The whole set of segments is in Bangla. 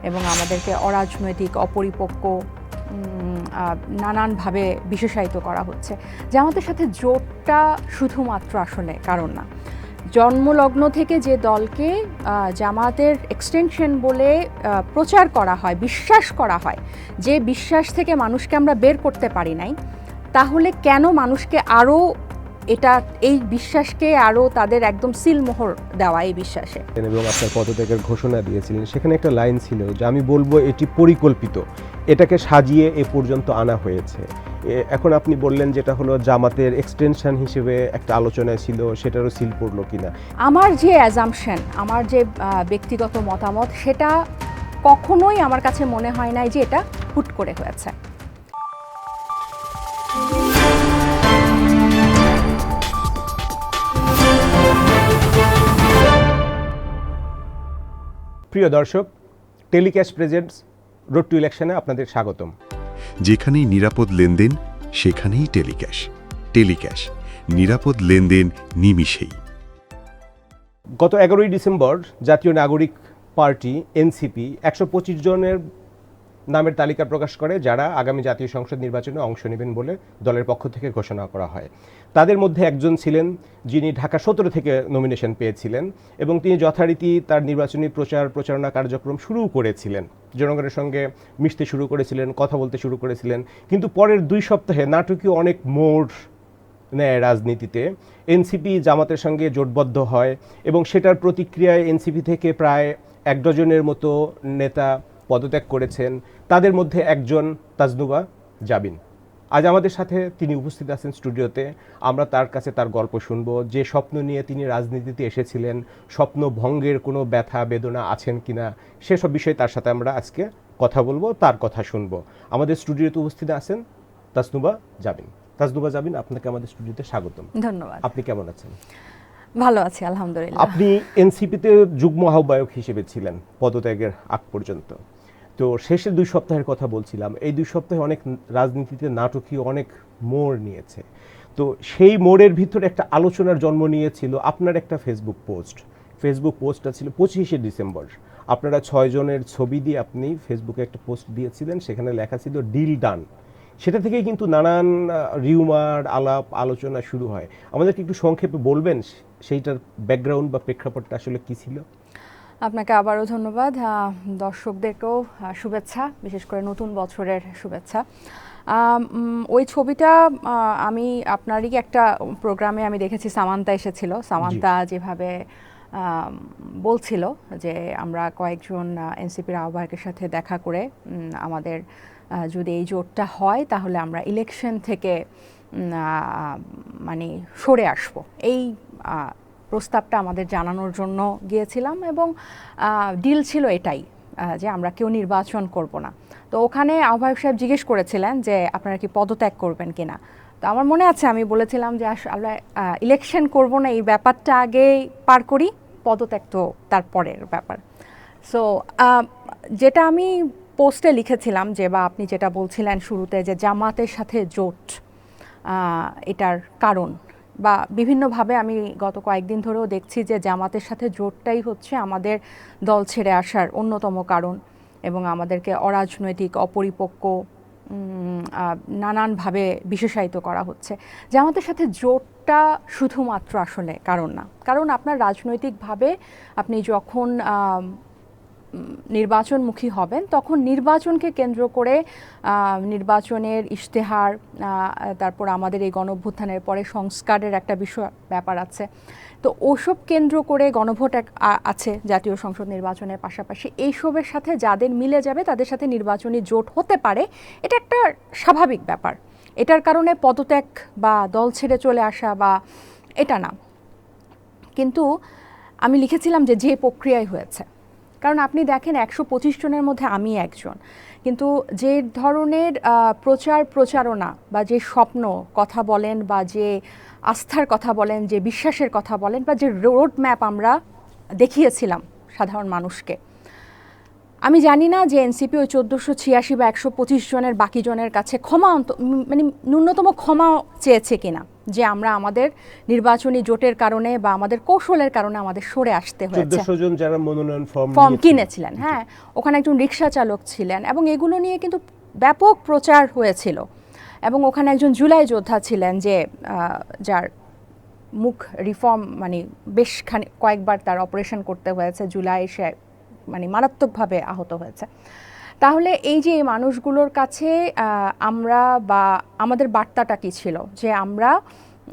এবং আমাদেরকে অরাজনৈতিক, অপরিপক্ক নানানভাবে বিশেষায়িত করা হচ্ছে। জামাতের সাথে জোটটা শুধুমাত্র আসলে কারণ না, জন্মলগ্ন থেকে যে দলকে জামাতের এক্সটেনশন বলে প্রচার করা হয়, বিশ্বাস করা হয়, যে বিশ্বাস থেকে মানুষকে আমরা বের করতে পারি নাই, তাহলে কেন মানুষকে আরও এই বিশ্বাসকে আরও তাদের একদম সিলমোহর দেওয়া এই বিশ্বাসে। এবং আপনার পদত্যাগের ঘোষণা দিয়েছিলেন, সেখানে একটা লাইন ছিল যে আমি বলবো এটি পরিকল্পিত, এটাকে সাজিয়ে এ পর্যন্ত আনা হয়েছে। এখন আপনি বললেন যেটা হলো জামাতের এক্সটেনশন হিসেবে একটা আলোচনায় ছিল, সেটারও সিল পড়লো কিনা। আমার যে অ্যাজাম্পশন, আমার যে ব্যক্তিগত মতামত, সেটা কখনোই আমার কাছে মনে হয় নাই যে এটা হুট করে হয়েছে। প্রিয় দর্শক, টেলিক্যাশ প্রেজেন্টস রোড টু ইলেকশনে আপনাদের স্বাগতম। যেখানেই নিরাপদ লেনদেন সেখানেই টেলিক্যাশ। টেলিক্যাশ, নিরাপদ লেনদেন নিমিষেই। গত 11ই ডিসেম্বর জাতীয় নাগরিক পার্টি এনসিপি 125 জনের নামের তালিকা প্রকাশ করে, যারা আগামী জাতীয় সংসদ নির্বাচনে অংশ নেবেন বলে দলের পক্ষ থেকে ঘোষণা করা হয়। তাদের মধ্যে একজন ছিলেন যিনি ঢাকা 17 থেকে নমিনেশন পেয়েছিলেন এবং তিনি যথারীতি তার নির্বাচনী প্রচারণা কার্যক্রম শুরু করেছিলেন, জনগণের সঙ্গে মিশতে শুরু করেছিলেন, কথা বলতে শুরু করেছিলেন। কিন্তু পরের 2 সপ্তাহে নাটকীয় অনেক মোড় নেয় রাজনীতিতে। এনসিপি জামাতের সঙ্গে জোটবদ্ধ হয় এবং সেটার প্রতিক্রিয়ায় এনসিপি থেকে প্রায় 1 ডজনের মতো নেতা পদত্যাগ করেছেন। তাদের মধ্যে একজন তাজনুবা জাবিন। আজ আমাদের সাথে তিনি উপস্থিত আছেন স্টুডিওতে। আমরা তার কাছে তার গল্প শুনব, যে স্বপ্ন নিয়ে তিনি রাজনীতিতে এসেছিলেন, স্বপ্ন ভঙ্গের কোনো ব্যথা বেদনা আছেন কিনা, সেসব বিষয়ে তার সাথে আমরা আজকে কথা বলবো, তার কথা শুনবো। আমাদের স্টুডিওতে উপস্থিত আছেন তাজনুবা জাবিন। তাজনুবা জাবিন, আপনাকে আমাদের স্টুডিওতে স্বাগতম। ধন্যবাদ। আপনি কেমন আছেন? ভালো আছি, আলহামদুলিল্লাহ। আপনি এনসিপিতে যুগ্ম আহ্বায়ক হিসেবে ছিলেন পদত্যাগের আগ পর্যন্ত। তো শেষের 2 সপ্তাহের কথা বলছিলাম। এই 2 সপ্তাহে অনেক রাজনীতিতে নাটকীয় অনেক মোড় নিয়েছে। তো সেই মোড়ের ভিতরে একটা আলোচনার জন্ম নিয়েছিল আপনার একটা ফেসবুক পোস্টটা ছিল 25শে ডিসেম্বর। আপনারা 6 জনের ছবি দিয়ে আপনি ফেসবুকে একটা পোস্ট দিয়েছিলেন, সেখানে লেখা ছিল ডিল ডান। সেটা থেকেই কিন্তু নানান রিউমার, আলোচনা শুরু হয়। আমাদেরকে একটু সংক্ষেপে বলবেন সেইটার ব্যাকগ্রাউন্ড বা প্রেক্ষাপটটা আসলে কী ছিল? আপনাকে আবারও ধন্যবাদ। দর্শকদেরকেও শুভেচ্ছা, বিশেষ করে নতুন বছরের শুভেচ্ছা। ওই ছবিটা আমি আপনারই একটা প্রোগ্রামে আমি দেখেছি, সামান্তা এসেছিল। সামান্তা যেভাবে বলছিল যে আমরা কয়েকজন এনসিপির আহ্বায়কের সাথে দেখা করে আমাদের যদি এই জোটটা হয় তাহলে আমরা ইলেকশন থেকে মানে সরে আসব, এই প্রস্তাবটা আমাদের জানানোর জন্য গিয়েছিলাম এবং ডিল ছিল এটাই যে আমরা কেউ নির্বাচন করব না। তো ওখানে আহ্বায়ক সাহেব জিজ্ঞেস করেছিলেন যে আপনারা কি পদত্যাগ করবেন কিনা। তো আমার মনে আছে আমি বলেছিলাম যে আমরা ইলেকশন করব না, এই ব্যাপারটা আগে পার করি, পদত্যাগ তো তারপরের ব্যাপার। সো যেটা আমি পোস্টে লিখেছিলাম, যে বা আপনি যেটা বলছিলেন শুরুতে, যে জামাতের সাথে জোট এটার কারণ, বা বিভিন্নভাবে আমি গত কয়েকদিন ধরেও দেখছি যে জামাতের সাথে জোটটাই হচ্ছে আমাদের দল ছেড়ে আসার অন্যতম কারণ এবং আমাদেরকে অরাজনৈতিক, অপরিপক্ক নানানভাবে বিশেষায়িত করা হচ্ছে। জামাতের সাথে জোটটা শুধুমাত্র আসলে কারণ না, কারণ আপনার রাজনৈতিকভাবে আপনি যখন নির্বাচনমুখী হবেন তখন নির্বাচনকে কেন্দ্র করে নির্বাচনের ইশতেহার, তারপর আমাদের এই গণঅভ্যুত্থানের পরে সংস্কারের একটা ব্যাপার আছে। তো ওসব কেন্দ্র করে গণভোট আছে জাতীয় সংসদ নির্বাচনের পাশাপাশি। এইসবের সাথে যাদের মিলে যাবে তাদের সাথে নির্বাচনী জোট হতে পারে, এটা একটা স্বাভাবিক ব্যাপার। এটার কারণে পদত্যাগ বা দল ছেড়ে চলে আসা বা এটা না। কিন্তু আমি লিখেছিলাম যে প্রক্রিয়ায় হয়েছে, কারণ আপনি দেখেন 125 জনের মধ্যে আমি একজন, কিন্তু যে ধরনের প্রচারণা বা যে স্বপ্ন কথা বলেন বা যে আস্থার কথা বলেন, যে বিশ্বাসের কথা বলেন, বা যে রোড ম্যাপ আমরা দেখিয়েছিলাম সাধারণ মানুষকে, আমি জানি না যে এনসিপি ওই 1486 বা 125 জনের বাকি জনের কাছে ক্ষমা মানে ন্যূনতম ক্ষমা চেয়েছে কিনা। যে আমরা আমাদের নির্বাচনী জোটের কারণে বা আমাদের কৌশলের কারণে আমাদের সরে আসতে হয়েছে। 1400 জন যারা মনোনয়ন ফর্ম কিনেছিলেন, হ্যাঁ, ওখানে একজন রিক্সা চালক ছিলেন এবং এগুলো নিয়ে কিন্তু ব্যাপক প্রচার হয়েছিল। এবং ওখানে একজন জুলাই যোদ্ধা ছিলেন যে যার মুখ রিফর্ম মানে বেশ কয়েকবার তার অপারেশন করতে হয়েছে, জুলাই সে মানে মারাত্মকভাবে আহত হয়েছে। তাহলে এই যে এই মানুষগুলোর কাছে আমরা বা আমাদের বার্তাটা কী ছিল, যে আমরা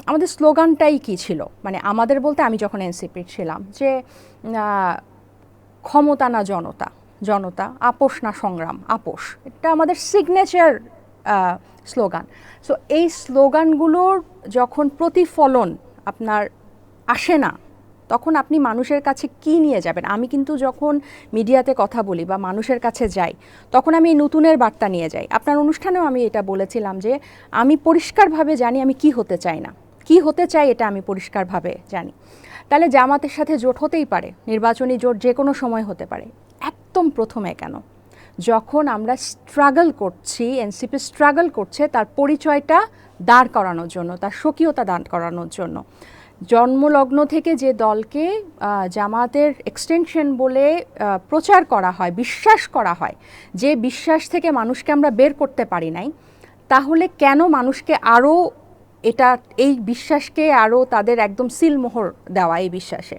আমাদের স্লোগানটাই কী ছিল, মানে আমাদের বলতে আমি যখন এনসিপির ছিলাম যে ক্ষমতা না জনতা, জনতা, আপোষ না সংগ্রাম, আপোষ, এটা আমাদের সিগনেচার স্লোগান। সো এই স্লোগানগুলোর যখন প্রতিফলন আপনার আসে না, তখন আপনি মানুষের কাছে কি নিয়ে যাবেন? আমি কিন্তু যখন মিডিয়াতে কথা বলি বা মানুষের কাছে যাই, তখন আমি নতুনের বার্তা নিয়ে যাই। আপনার অনুষ্ঠানেও আমি এটা বলেছিলাম যে আমি পরিষ্কারভাবে জানি আমি কি হতে চাই না, কি হতে চাই এটা আমি পরিষ্কারভাবে জানি। তাহলে জামাতের সাথে জোট হতেই পারে, নির্বাচনী জোট যে কোনো সময় হতে পারে। একদম প্রথমে কেন? যখন আমরা স্ট্রাগল করছি, এনসিপি স্ট্রাগল করছে তার পরিচয়টা দাঁড় করানোর জন্য, তার স্বকীয়তা দাঁড় করানোর জন্য। জন্মলগ্ন থেকে যে দলকে জামাতের এক্সটেনশন বলে প্রচার করা হয়, বিশ্বাস করা হয়, যে বিশ্বাস থেকে মানুষকে আমরা বের করতে পারি নাই, তাহলে কেন মানুষকে আরও এই বিশ্বাসকে আরও তাদের একদম সিলমোহর দেওয়া এই বিশ্বাসে?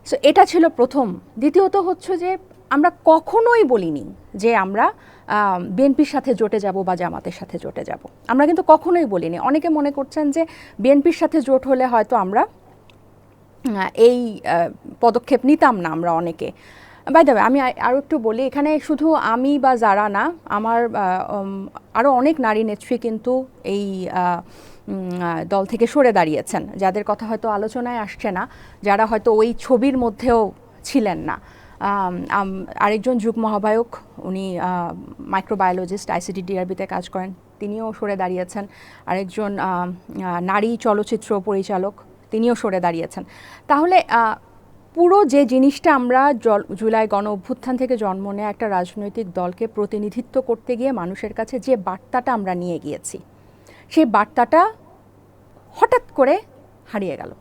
সো এটা ছিল প্রথম। দ্বিতীয়ত হচ্ছে যে আমরা কখনোই বলিনি যে আমরা বিএনপির সাথে জোটে যাব বা জামাতের সাথে জোটে যাব, আমরা কিন্তু কখনোই বলিনি। অনেকে মনে করছেন যে বিএনপির সাথে জোট হলে হয়তো আমরা এই পদক্ষেপ নিতাম না আমরা অনেকে। বাই দ্য ওয়ে আমি আরও একটু বলি, এখানে শুধু আমি বা যারা না, আমার আরও অনেক নারী নেত্রী কিন্তু এই দল থেকে সরে দাঁড়িয়েছেন, যাদের কথা হয়তো আলোচনায় আসছে না, যারা হয়তো ওই ছবির মধ্যেও ছিলেন না। আরেকজন যুগ্ম আহ্বায়ক, উনি মাইক্রোবায়োলজিস্ট, আইসিডি ডিআরবিতে কাজ করেন, তিনিও সরে দাঁড়িয়েছেন। আরেকজন নারী চলচ্চিত্র পরিচালক, তিনিও সরে দাঁড়িয়েছেন। তাহলে পুরো যে জিনিসটা আমরা জুলাই গণ অভ্যুত্থান থেকে জন্ম নেওয়া একটা রাজনৈতিক দলকে প্রতিনিধিত্ব করতে গিয়ে মানুষের কাছে যে বার্তাটা আমরা নিয়ে গিয়েছি, সেই বার্তাটা হঠাৎ করে হারিয়ে গেল,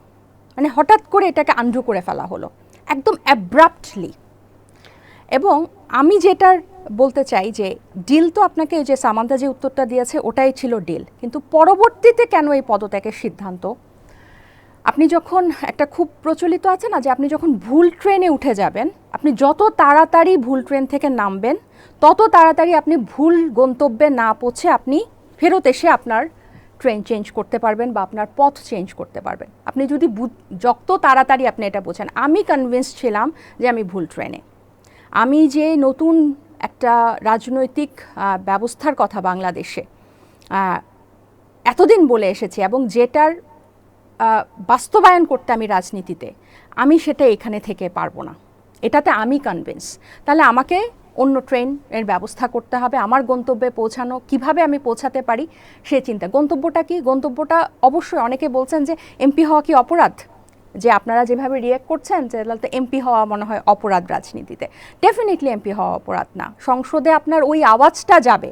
মানে হঠাৎ করে এটাকে আন্ডু করে ফেলা হলো একদম অ্যাব্রাপ্টলি। এবং আমি যেটার বলতে চাই যে ডিল তো আপনাকে যে সামান্তা যে উত্তরটা দিয়েছে ওটাই ছিল ডিল, কিন্তু পরবর্তীতে কেন এই পদত্যাগের সিদ্ধান্ত? আপনি যখন একটা খুব প্রচলিত আছে না যে আপনি যখন ভুল ট্রেনে উঠে যাবেন, আপনি যত তাড়াতাড়ি ভুল ট্রেন থেকে নামবেন তত তাড়াতাড়ি আপনি ভুল গন্তব্যে না পৌঁছে আপনি ফেরত এসে আপনার ট্রেন চেঞ্জ করতে পারবেন বা আপনার পথ চেঞ্জ করতে পারবেন। আপনি যদি যত তাড়াতাড়ি আপনি এটা বোঝেন। আমি কনভিন্স ছিলাম যে আমি ভুল ট্রেনে। আমি যে নতুন একটা রাজনৈতিক ব্যবস্থার কথা বাংলাদেশে এতদিন বলে এসেছি এবং যেটার বাস্তবায়ন করতে আমি রাজনীতিতে, আমি সেটা এখানে থেকে পারবো না, এটাতে আমি কনভিন্স। তাহলে আমাকে অন্য ট্রেনের ব্যবস্থা করতে হবে, আমার গন্তব্যে পৌঁছানো কিভাবে আমি পৌঁছাতে পারি সে চিন্তা। গন্তব্যটা কি? গন্তব্যটা অবশ্যই অনেকে বলছেন যে এমপি হওয়া কি অপরাধ, যে আপনারা যেভাবে রিঅ্যাক্ট করছেন যে তাহলে এমপি হওয়া মনে হয় অপরাধ রাজনীতিতে। ডেফিনেটলি এমপি হওয়া অপরাধ না, সংসদে আপনার ওই আওয়াজটা যাবে,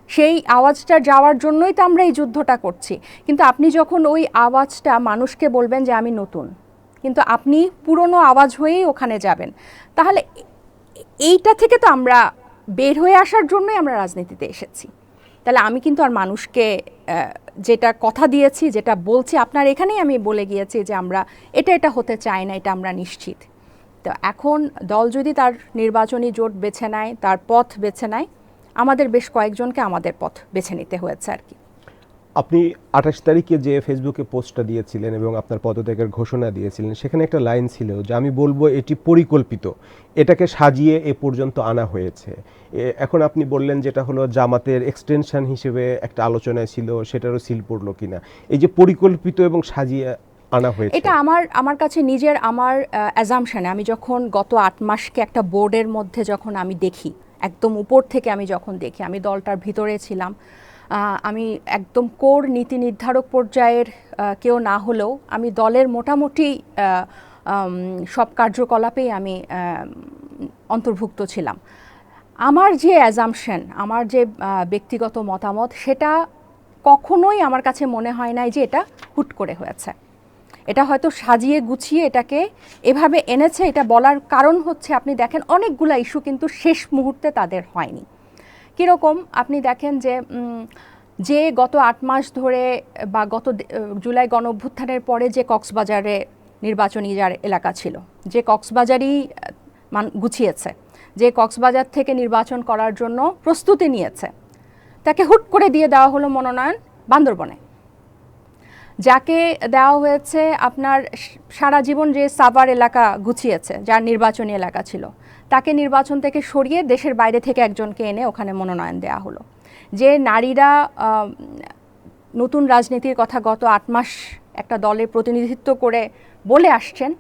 সেই আওয়াজটা যাওয়ার জন্যই তো আমরা এই যুদ্ধটা করছি। কিন্তু আপনি যখন ওই আওয়াজটা মানুষকে বলবেন যে আমি নতুন, কিন্তু আপনি পুরনো আওয়াজ হয়েই ওখানে যাবেন, তাহলে এইটা থেকে তো আমরা বের হয়ে আসার জন্যই আমরা রাজনীতিতে এসেছি। তাহলে আমি কিন্তু আর মানুষকে যেটা কথা দিয়েছি, যেটা বলছি, আপনার এখানেই আমি বলে গিয়েছি যে আমরা এটা হতে চাই না, এটা আমরা নিশ্চিত। তো এখন দল যদি তার নির্বাচনী জোট বেছে নেয়, তার পথ বেছে নেয়, আমাদের বেশ কয়েকজনকে আমাদের পথ বেছে নিতে হয়েছে আর কি। আপনি 28 তারিখে যে ফেসবুকে পোস্টটা দিয়েছিলেন এবং আপনার পদত্যাগের ঘোষণা দিয়েছিলেন, সেখানে একটা লাইন ছিল যে আমি বলবো এটি পরিকল্পিত, এটাকে সাজিয়ে এ পর্যন্ত আনা হয়েছে। এখন আপনি বললেন যেটা হলো জামাতের এক্সটেনশন হিসেবে একটা আলোচনায় ছিল, সেটারও সিল পড়লো কিনা। এই যে পরিকল্পিত এবং সাজিয়ে আনা হয়েছে, এটা আমার কাছে নিজের আমার অ্যাজাম্পশনে, আমি যখন গত 8 মাসকে একটা বোর্ডের মধ্যে যখন আমি দেখি, একদম উপর থেকে আমি যখন দেখি, আমি দলটার ভিতরে ছিলাম, আমি একদম কোর নীতি নির্ধারক পর্যায়ের কেউ না হলেও আমি দলের মোটামুটি সব কার্যকলাপেই আমি অন্তর্ভুক্ত ছিলাম। আমার যে অ্যাজাম্পশন, আমার যে ব্যক্তিগত মতামত, সেটা কখনোই আমার কাছে মনে হয় নাই যে এটা হুট করে হয়েছে। এটা হয়তো সাজিয়ে গুছিয়ে এটাকে এভাবে এনেছে। এটা বলার কারণ হচ্ছে আপনি দেখেন অনেকগুলা ইস্যু কিন্তু শেষ মুহূর্তে তাদের হয়নি। কীরকম আপনি দেখেন যে গত 8 মাস ধরে বা গত জুলাই গণঅভ্যুত্থানের পরে যে কক্সবাজারে নির্বাচনী যার এলাকা ছিল, যে কক্সবাজারই গুছিয়েছে, যে কক্সবাজার থেকে নির্বাচন করার জন্য প্রস্তুতি নিয়েছে, তাকে হুট করে দিয়ে দেওয়া হলো মনোনয়ন বান্দরবনে। যাকে দেওয়া হয়েছে আপনার সারা জীবন যে সাভার এলাকা গুছিয়েছে, যার নির্বাচনী এলাকা ছিল, তাকে নির্বাচন থেকে সরিয়ে দেশের বাইরে থেকে একজনকে এনে ওখানে মনোনয়ন দেওয়া হলো। যে নারীরা নতুন রাজনীতির কথা গত 8 মাস একটা দলের প্রতিনিধিত্ব করে বলে আসছেন,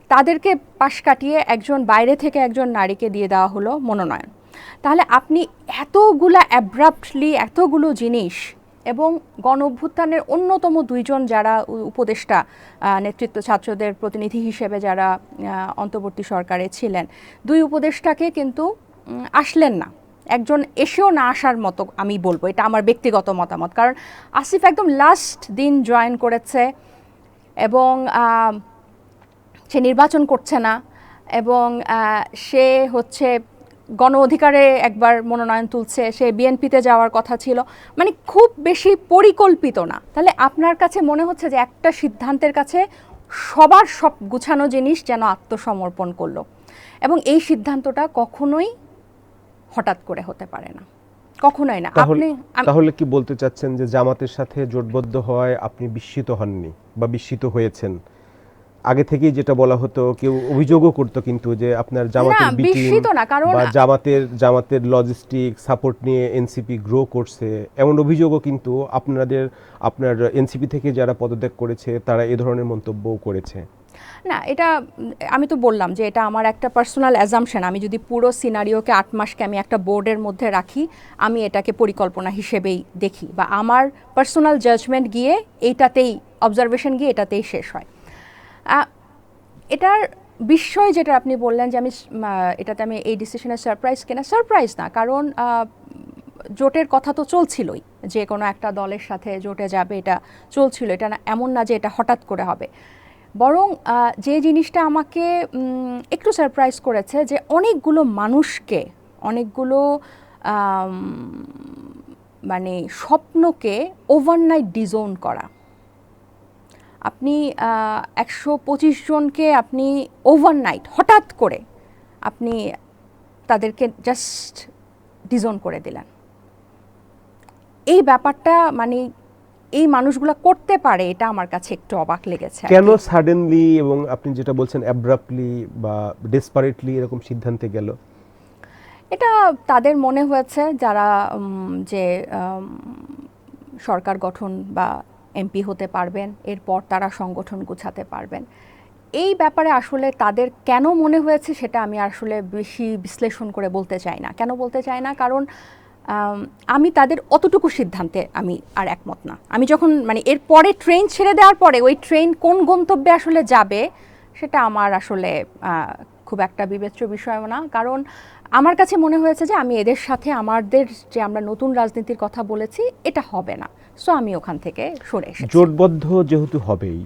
তাদেরকে পাশ কাটিয়ে একজন বাইরে থেকে একজন নারীকে দিয়ে দেওয়া হলো মনোনয়ন। তাহলে আপনি এতগুলা অ্যাব্রাপ্টলি এতগুলো জিনিস, এবং গণ অভ্যুত্থানের অন্যতম 2 জন যারা উপদেষ্টা নেতৃত্ব ছাত্রদের প্রতিনিধি হিসেবে যারা অন্তর্বর্তী সরকারে ছিলেন, 2 উপদেষ্টাকে কিন্তু আসলেন না। একজন এসেও না আসার মতো আমি বলবো, এটা আমার ব্যক্তিগত মতামত। কারণ আসিফ একদম লাস্ট দিন জয়েন করেছে এবং সে নির্বাচন করছে না, এবং সে হচ্ছে গণ অধিকারে একবার মনোনয়ন তুলছে, সে বিএনপিতে যাওয়ার কথা ছিল, মানে খুব বেশি পরিকল্পিত না। তাহলে আপনার কাছে মনে হচ্ছে যে একটা সিদ্ধান্তের কাছে সবার সব গুছানো জিনিস যেন আত্মসমর্পণ করলো, এবং এই সিদ্ধান্তটা কখনোই হঠাৎ করে হতে পারে না, কখনোই না। তাহলে কি বলতে চাচ্ছেন যে জামাতের সাথে জোটবদ্ধ হওয়ায় আপনি বিস্মিত হননি বা বিস্মিত হয়েছেন? আগে থেকেই যেটা বলা হতো, কেউ অভিযোগও করতো কিন্তু যে আপনার জামাতের বি টিম বা জামাতের লজিস্টিক সাপোর্ট নিয়ে এনসিপি গ্রো করছে, এমন অভিযোগও কিন্তু আপনার এনসিপি থেকে যারা পদত্যাগ করেছে তারা এ ধরনের মন্তব্যও করেছে। না, এটা আমি তো বললাম যে এটা আমার একটা পার্সোনাল অ্যাজাম্পশন। আমি যদি পুরো সিনারিওকে 8 মাসকে আমি একটা বোর্ডের মধ্যে রাখি, আমি এটাকে পরিকল্পনা হিসেবেই দেখি, বা আমার পার্সোনাল জাজমেন্ট গিয়ে এইটাতেই, অবজারভেশন গিয়ে এটাতেই শেষ হয়। এটার বিষয় যেটা আপনি বললেন যে এটাতে আমি এই ডিসিশনের সারপ্রাইজ কিনা, সারপ্রাইজ না, কারণ জোটের কথা তো চলছিলই, যে কোনো একটা দলের সাথে জোটে যাবে, এটা চলছিল। এটা না, এমন না যে এটা হঠাৎ করে হবে। বরং যে জিনিসটা আমাকে একটু সারপ্রাইজ করেছে, যে অনেকগুলো মানুষকে, অনেকগুলো মানে স্বপ্নকে ওভারনাইট ডিজোন করা। আপনি 125 জনকে আপনি ওভারনাইট হঠাৎ করে আপনি তাদেরকে জাস্ট ডিজোন করে দিলেন। এই ব্যাপারটা মানে এই মানুষগুলো করতে পারে, এটা আমার কাছে একটু অবাক লেগেছে। কেন সাডেনলি এবং আপনি যেটা বলছেন অ্যাব্রাপ্টলি বা ডেসপারেটলি এরকম সিদ্ধান্তে গেল? এটা তাদের মনে হয়েছে যারা যে সরকার গঠন বা এমপি হতে পারবেন, এরপর তারা সংগঠন গুছাতে পারবেন। এই ব্যাপারে আসলে তাদের কেন মনে হয়েছে সেটা আমি আসলে বেশি বিশ্লেষণ করে বলতে চাই না। কেন বলতে চাই না? কারণ আমি তাদের অতটুকু সিদ্ধান্তে আমি আর একমত না। আমি যখন মানে এর পরে ট্রেন ছেড়ে দেওয়ার পরে ওই ট্রেন কোন গন্তব্যে আসলে যাবে সেটা আমার আসলে খুব একটা বিবেচ্য বিষয়ও না। কারণ আমার কাছে মনে হয়েছে যে আমি এদের সাথে আমাদের যে আমরা নতুন রাজনীতির কথা বলেছি এটা হবে না, সো আমি ওখান থেকে সরে এসেছি। জোটবদ্ধ যেহেতু হবেই,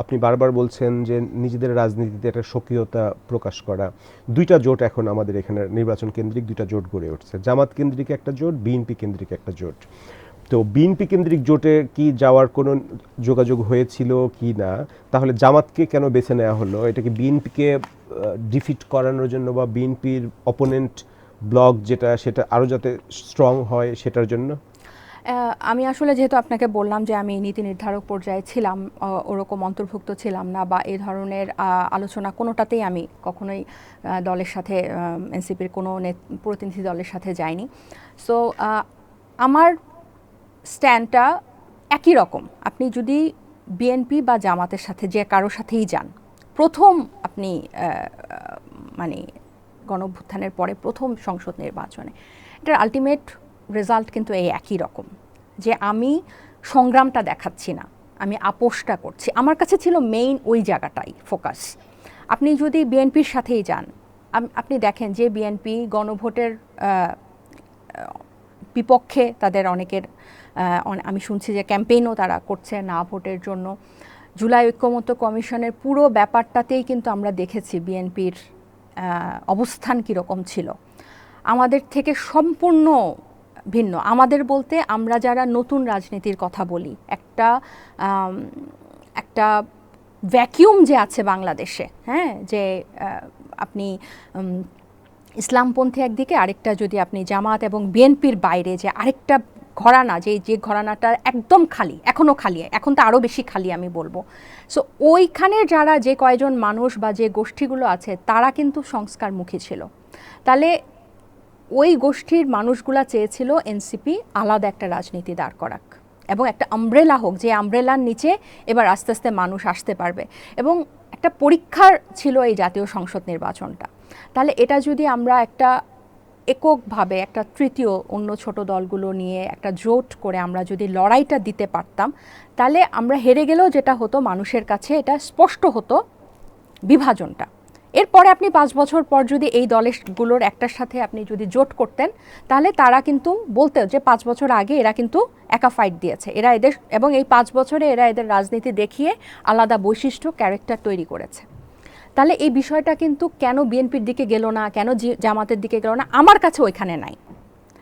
আপনি বারবার বলছেন যে নিজেদের রাজনীতিতে একটা সক্রিয়তা প্রকাশ করা। 2টা জোট এখন আমাদের এখানে নির্বাচন কেন্দ্রিক 2টা জোট গড়ে উঠছে, জামাত কেন্দ্রিক একটা জোট, বিএনপি কেন্দ্রিক একটা জোট। তো বিএনপি কেন্দ্রিক জোটে কি যাওয়ার কোনো যোগাযোগ হয়েছিল কি না? তাহলে জামাতকে কেন বেছে নেওয়া হলো? এটা কি বিএনপিকে ডিফিট করানোর জন্য বা বিএনপির অপোনেন্ট ব্লক যেটা সেটা আরও যাতে স্ট্রং হয় সেটার জন্য? আমি আসলে যেহেতু আপনাকে বললাম যে আমি নীতি নির্ধারক পর্যায়ে ছিলাম, ওরকম অন্তর্ভুক্ত ছিলাম না, বা এই ধরনের আলোচনা কোনোটাতেই আমি কখনোই দলের সাথে, এনসিপির কোনো প্রতিনিধি দলের সাথে যাইনি। সো আমার স্ট্যান্ডটা একই রকম। আপনি যদি বিএনপি বা জামাতের সাথে যে কারোর সাথেই যান, প্রথম আপনি মানে গণঅভ্যুত্থানের পরে প্রথম সংসদ নির্বাচনে, এটার আলটিমেট রেজাল্ট কিন্তু এই একই রকম, যে আমি সংগ্রামটা দেখাচ্ছি না, আমি আপোষটা করছি। আমার কাছে ছিল মেইন ওই জায়গাটাই ফোকাস। আপনি যদি বিএনপির সাথেই যান, আপনি দেখেন যে বিএনপি গণভোটের বিপক্ষে তাদের অনেকের আমি শুনছি যে ক্যাম্পেইনও তারা করছে না ভোটের জন্য। জুলাই ঐক্যমত্য কমিশনের পুরো ব্যাপারটাতেই কিন্তু আমরা দেখেছি বিএনপির অবস্থান কীরকম ছিল, আমাদের থেকে সম্পূর্ণ ভিন্ন। আমাদের বলতে আমরা যারা নতুন রাজনীতির কথা বলি, একটা ভ্যাকিউম যে আছে বাংলাদেশে, হ্যাঁ, যে আপনি ইসলামপন্থী একদিকে, আরেকটা যদি আপনি জামাত এবং বিএনপির বাইরে যে আরেকটা ঘরানা, যে ঘরানাটা একদম খালি, এখনও খালি, এখন তো আরও বেশি খালি আমি বলবো। সো ওইখানে যারা যে কয়জন মানুষ বা যে গোষ্ঠীগুলো আছে তারা কিন্তু সংস্কারমুখী ছিল। তাহলে ওই গোষ্ঠীর মানুষগুলা চেয়েছিল এনসিপি আলাদা একটা রাজনীতি দাঁড় করাক এবং একটা আমব্রেলা হোক, যে আমব্রেলার নিচে এবার আস্তে আস্তে মানুষ আসতে পারবে। এবং একটা পরীক্ষার ছিল এই জাতীয় সংসদ নির্বাচনটা। তাহলে এটা যদি আমরা একটা এককভাবে একটা তৃতীয় অন্য ছোট দলগুলো নিয়ে একটা জোট করে আমরা যদি লড়াইটা দিতে পারতাম, তাহলে আমরা হেরে গেলেও যেটা হতো মানুষের কাছে এটা স্পষ্ট হতো বিভাজনটা। এরপরে আপনি 5 বছর পর যদি এই দলগুলোর একটার সাথে আপনি যদি জোট করতেন, তাহলে তারা কিন্তু বলতে যে 5 বছর আগে এরা কিন্তু একা ফাইট দিয়েছে, এরা এদের, এবং এই 5 বছরে এরা এদের রাজনীতি দেখিয়ে আলাদা বৈশিষ্ট্য ক্যারেক্টার তৈরি করেছে। তাহলে এই বিষয়টা কিন্তু কেন বিএনপির দিকে গেল না, কেন জামাতের দিকে গেল না, আমার কাছে ওইখানে নাই।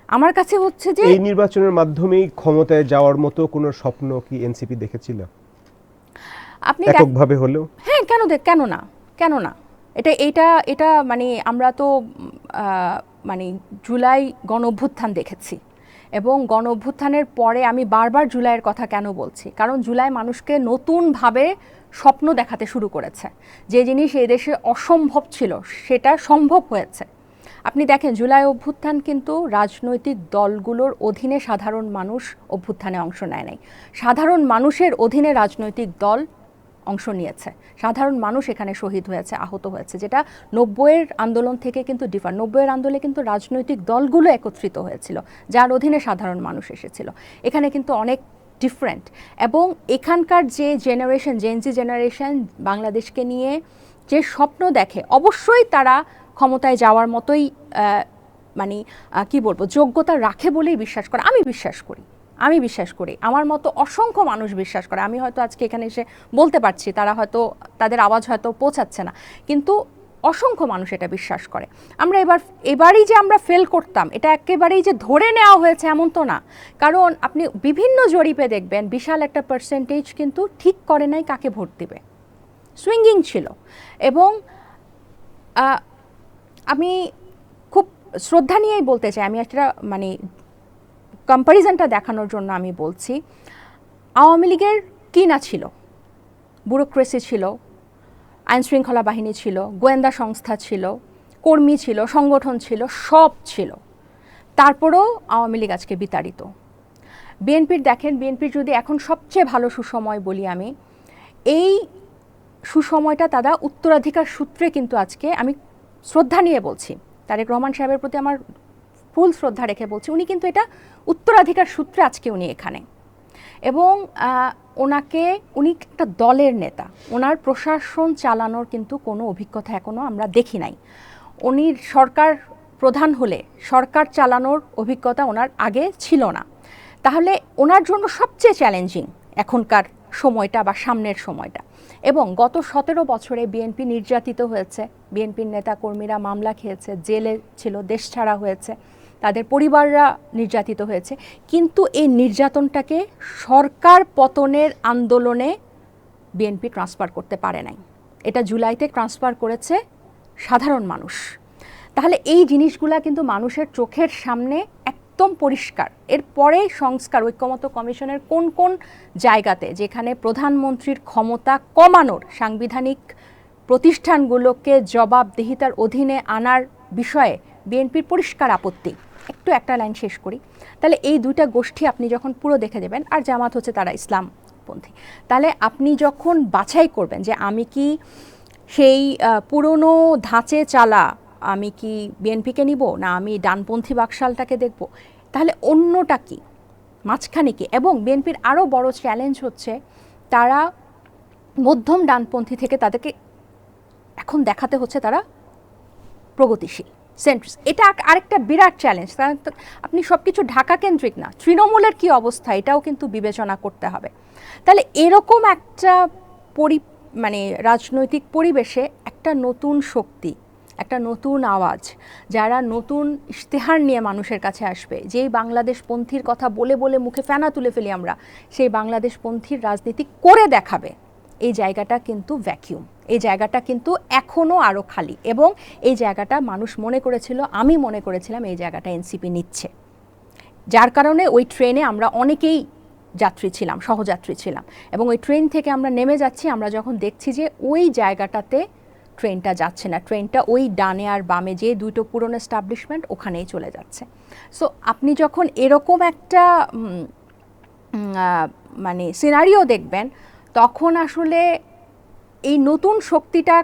আমার কাছে হচ্ছে যে এই নির্বাচনের মাধ্যমেই ক্ষমতায় যাওয়ার মতো কোনো স্বপ্ন কি এনসিপি দেখেছিল আপনি এককভাবে হলেও? হ্যাঁ, কেন না এটা মানে আমরা তো মানে জুলাই গণঅভ্যুত্থান দেখেছি, এবং গণঅভ্যুত্থানের পরে আমি বারবার জুলাইয়ের কথা কেন বলছি, কারণ জুলাই মানুষকে নতুনভাবে স্বপ্ন দেখাতে শুরু করেছে। যে জিনিস এই দেশে অসম্ভব ছিল সেটা সম্ভব হয়েছে। আপনি দেখেন জুলাই অভ্যুত্থান কিন্তু রাজনৈতিক দলগুলোর অধীনে সাধারণ মানুষ অভ্যুত্থানে অংশ নেয় নাই, সাধারণ মানুষের অধীনে রাজনৈতিক দল অংশ নিয়েছে, সাধারণ মানুষ এখানে শহীদ হয়েছে, আহত হয়েছে, যেটা 90-এর আন্দোলন থেকে কিন্তু 90-এর আন্দোলনে কিন্তু রাজনৈতিক দলগুলো একত্রিত হয়েছিল, যার অধীনে সাধারণ মানুষ এসেছিল। এখানে কিন্তু অনেক ডিফারেন্ট। এবং এখানকার যে জেনারেশন, জেনজি জেনারেশন বাংলাদেশকে নিয়ে যে স্বপ্ন দেখে, অবশ্যই তারা ক্ষমতায় যাওয়ার মতোই মানে কি বলবো, যোগ্যতা রাখে বলেই বিশ্বাস করে। আমি বিশ্বাস করি, আমার মতো অসংখ্য মানুষ বিশ্বাস করে। আমি হয়তো আজকে এখানে এসে বলতে পারছি, তারা হয়তো তাদের আওয়াজ হয়তো পৌঁছাচ্ছে না, কিন্তু অসংখ্য মানুষ এটা বিশ্বাস করে। আমরা এবারই যে আমরা ফেল করতাম, এটা একেবারেই যে ধরে নেওয়া হয়েছে এমন তো না। কারণ আপনি বিভিন্ন জরিপে দেখবেন বিশাল একটা পার্সেন্টেজ কিন্তু ঠিক করে নাই কাকে ভোট দিবে, সুইঙ্গিং ছিল। এবং আমি খুব শ্রদ্ধা নিয়েই বলতে চাই, আমি একটা মানে কম্প্যারিজনটা দেখানোর জন্য আমি বলছি, আওয়ামী লীগের কি না ছিল, ব্যুরোক্রেসি ছিল, আইনশৃঙ্খলা বাহিনী ছিল, গোয়েন্দা সংস্থা ছিল, কর্মী ছিল, সংগঠন ছিল, সব ছিল। তারপরেও আওয়ামী লীগ আজকে বিতাড়িত। বিএনপির দেখেন, বিএনপির যদি এখন সবচেয়ে ভালো সুসময় বলি আমি, এই সুসময়টা তারা উত্তরাধিকার সূত্রে কিন্তু আজকে, আমি শ্রদ্ধা নিয়ে বলছি, তারেক রহমান সাহেবের প্রতি আমার ফুল শ্রদ্ধা রেখে বলছি, উনি কিন্তু এটা উত্তরাধিকার সূত্রে আজকে উনি এখানে। এবং উনি একটা দলের নেতা, ওনার প্রশাসন চালানোর কিন্তু কোনো অভিজ্ঞতা এখনও আমরা দেখি নাই। উনি সরকার প্রধান হলে সরকার চালানোর অভিজ্ঞতা ওনার আগে ছিল না। তাহলে ওনার জন্য সবচেয়ে চ্যালেঞ্জিং এখনকার সময়টা বা সামনের সময়টা। এবং গত 17 বছরে বিএনপি নির্যাতিত হয়েছে, বিএনপির নেতা কর্মীরা মামলা খেয়েছে, জেলে ছিল, দেশ ছাড়া হয়েছে, তাদের পরিবাররা নির্যাতিত হয়েছে। কিন্তু এই নির্যাতনটাকে সরকার পতনের আন্দোলনে বিএনপি ট্রান্সফার করতে পারে নাই। এটা জুলাইতে ট্রান্সফার করেছে সাধারণ মানুষ। তাহলে এই জিনিসগুলা কিন্তু মানুষের চোখের সামনে একদম পরিষ্কার। এরপরে সংস্কার ঐক্যমত্য কমিশনের কোন কোন জায়গাতে যেখানে প্রধানমন্ত্রীর ক্ষমতা কমানোর, সাংবিধানিক প্রতিষ্ঠানগুলোকে জবাবদিহিতার অধীনে আনার বিষয়ে বিএনপির পরিষ্কার আপত্তি। একটু একটা লাইন শেষ করি। তাহলে এই দুইটা গোষ্ঠী আপনি যখন পুরো দেখে দেবেন, আর জামাত হচ্ছে তারা ইসলামপন্থী, তাহলে আপনি যখন বাছাই করবেন যে আমি কি সেই পুরনো ধাঁচে চালা, আমি কি বিএনপিকে নিব না আমি ডানপন্থী বাকশালটাকে দেখব, তাহলে অন্যটা কি, মাঝখানে কি? এবং বিএনপির আরও বড় চ্যালেঞ্জ হচ্ছে তারা মধ্যম ডানপন্থী থেকে তাদেরকে এখন দেখাতে হচ্ছে তারা প্রগতিশীল। সেন্ট্রিস্ট, এটা আরেকটা বিরাট চ্যালেঞ্জ। কারণ আপনি সব কিছু ঢাকা কেন্দ্রিক না, তৃণমূলের কি অবস্থা এটাও কিন্তু বিবেচনা করতে হবে। তাহলে এরকম একটা মানে রাজনৈতিক পরিবেশে একটা নতুন শক্তি, একটা নতুন আওয়াজ, যারা নতুন ইশতেহার নিয়ে মানুষের কাছে আসবে, যেই বাংলাদেশপন্থীর কথা বলে বলে মুখে ফেনা তুলে ফেলি আমরা, সেই বাংলাদেশপন্থীর রাজনীতি করে দেখাবে, এই জায়গাটা কিন্তু ভ্যাকিউম, এই জায়গাটা কিন্তু এখনও আরও খালি। এবং এই জায়গাটা মানুষ মনে করেছিল, আমি মনে করেছিলাম এই জায়গাটা এনসিপি নিচ্ছে, যার কারণে ওই ট্রেনে আমরা অনেকেই যাত্রী ছিলাম, সহযাত্রী ছিলাম। এবং ওই ট্রেন থেকে আমরা নেমে যাচ্ছি, আমরা যখন দেখছি যে ওই জায়গাটাতে ট্রেনটা যাচ্ছে না, ট্রেনটা ওই ডানে আর বামে যে দুটো পুরনো এস্টাবলিশমেন্ট ওখানেই চলে যাচ্ছে। সো আপনি যখন এরকম একটা মানে সিনারিও দেখবেন, তখন আসলে এই নতুন শক্তিটা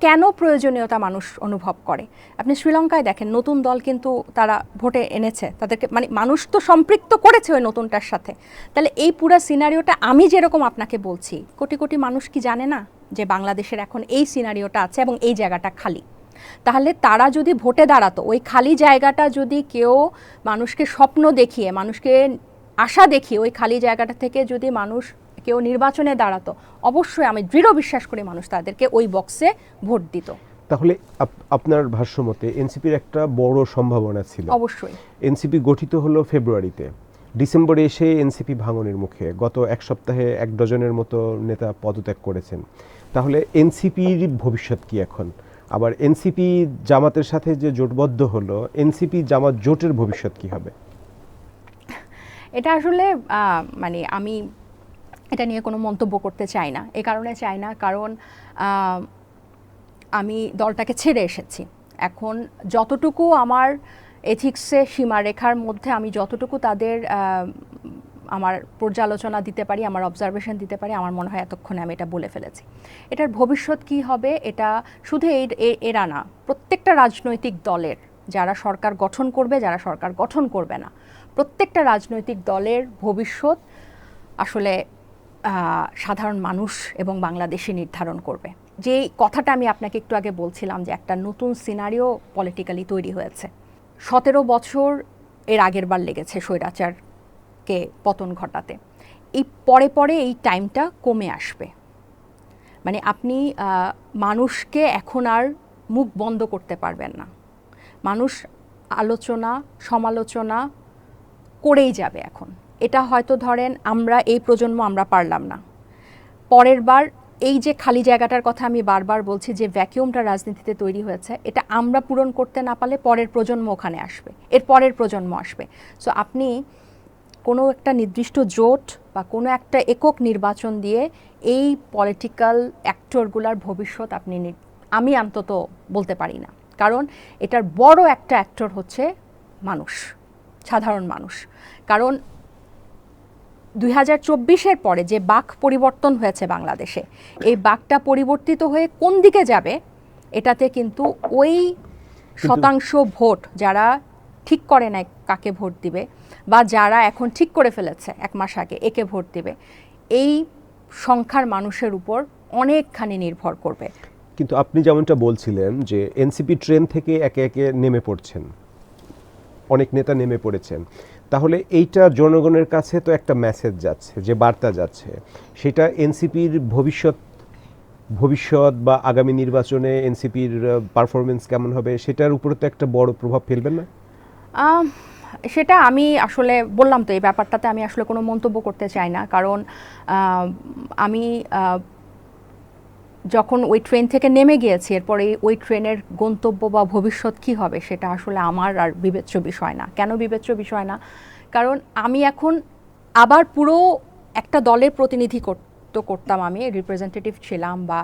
কেন প্রয়োজনীয়তা মানুষ অনুভব করে। আপনি শ্রীলঙ্কায় দেখেন, নতুন দল কিন্তু তারা ভোটে এনেছে, তাদেরকে মানে মানুষ তো সম্পৃক্ত করেছে ওই নতুনটার সাথে। তাহলে এই পুরো সিনারিওটা আমি যেরকম আপনাকে বলছি, কোটি কোটি মানুষ কি জানে না যে বাংলাদেশের এখন এই সিনারিওটা আছে এবং এই জায়গাটা খালি? তাহলে তারা যদি ভোটে দাঁড়াতো, ওই খালি জায়গাটা যদি কেউ মানুষকে স্বপ্ন দেখিয়ে, মানুষকে আশা দেখিয়ে ওই খালি জায়গাটা থেকে যদি মানুষ কেউ নির্বাচনে দাঁড়াতো, অবশ্যই আমি দৃঢ় বিশ্বাস করি মানুষ তাদেরকে ওই বক্সে ভোট দিত। তাহলে আপনার ভাষ্যমতে এনসিপির একটা বড় সম্ভাবনা ছিল। অবশ্যই এনসিপি গঠিত হলো ফেব্রুয়ারিতে, ডিসেম্বরে এসে এনসিপি ভাঙনের মুখে, গত এক সপ্তাহে 1 ডজনের মতো নেতা পদত্যাগ করেছেন। তাহলে এনসিপির ভবিষ্যৎ কি এখন? আবার এনসিপি জামাতের সাথে যে জোটবদ্ধ হলো, এনসিপি জামাত জোটের ভবিষ্যৎ কি হবে? এটা আসলে মানে আমি এটা নিয়ে কোনো মন্তব্য করতে চাই না। এই কারণে চাই না কারণ আমি দলটাকে ছেড়ে এসেছি। এখন যতটুকু আমার এথিক্সে সীমারেখার মধ্যে আমি যতটুকু তাদের আমার পর্যালোচনা দিতে পারি, আমার অবজারভেশন দিতে পারি, আমার মনে হয় এতক্ষণে আমি এটা বলে ফেলেছি। এটার ভবিষ্যৎ কি হবে, এটা শুধু এরা না, প্রত্যেকটা রাজনৈতিক দলের, যারা সরকার গঠন করবে, যারা সরকার গঠন করবে না, প্রত্যেকটা রাজনৈতিক দলের ভবিষ্যৎ আসলে সাধারণ মানুষ এবং বাংলাদেশে নির্ধারণ করবে। যে কথাটা আমি আপনাকে একটু আগে বলছিলাম যে একটা নতুন সিনারিও পলিটিক্যালি তৈরি হয়েছে। 17 বছর এর আগের বার লেগেছে স্বৈরাচারকে পতন ঘটাতে। এই পরে পরে এই টাইমটা কমে আসবে। মানে আপনি মানুষকে এখন আর মুখ বন্ধ করতে পারবেন না। মানুষ আলোচনা সমালোচনা করেই যাবে এখন। এটা হয়তো ধরেন আমরা এই প্রজন্ম আমরা পারলাম না, পরের বার এই যে খালি জায়গাটার কথা আমি বারবার বলছি, যে ভ্যাকিউমটা রাজনীতিতে তৈরি হয়েছে, এটা আমরা পূরণ করতে না পারলে পরের প্রজন্ম ওখানে আসবে, এর পরের প্রজন্ম আসবে। সো আপনি কোনো একটা নির্দিষ্ট জোট বা কোনো একটা একক নির্বাচন দিয়ে এই পলিটিক্যাল অ্যাক্টরগুলার ভবিষ্যৎ আমি অন্তত বলতে পারি না। কারণ এটার বড় একটা অ্যাক্টর হচ্ছে মানুষ, সাধারণ মানুষ। কারণ 2024-এর পরে যে বাক পরিবর্তন হয়েছে বাংলাদেশে, এই বাকটা পরিবর্তিত হয়ে কোন দিকে যাবে, এটাতে কিন্তু ওই শতাংশ ভোট যারা ঠিক করে নাই কাকে ভোট দিবে, বা যারা এখন ঠিক করে ফেলেছে 1 মাস আগে একে ভোট দিবে, এই সংখ্যার মানুষের উপর অনেকখানি নির্ভর করবে। কিন্তু আপনি যেমনটা বলছিলেন যে এনসিপি ট্রেন থেকে একে একে নেমে পড়ছেন, অনেক নেতা নেমে পড়েছেন, তাহলে এইটা জনগণের কাছে তো একটা মেসেজ যাচ্ছে, যে বার্তা যাচ্ছে, সেটা এনসিপির ভবিষ্যৎ বা আগামী নির্বাচনে এনসিপির পারফরমেন্স কেমন হবে সেটার উপরে তো একটা বড় প্রভাব ফেলবে না? সেটা আমি আসলে বললাম তো, এই ব্যাপারটাতে আমি আসলে কোনো মন্তব্য করতে চাই না। কারণ আমি যখন ওই ট্রেন থেকে নেমে গিয়েছি, এরপরে ওই ট্রেনের গন্তব্য বা ভবিষ্যৎ কী হবে সেটা আসলে আমার আর বিবেচ্য বিষয় না। কেন বিবেচ্য বিষয় না? কারণ আমি এখন আবার পুরো একটা দলের প্রতিনিধিত্ব করতাম, আমি রিপ্রেজেন্টেটিভ ছিলাম, বা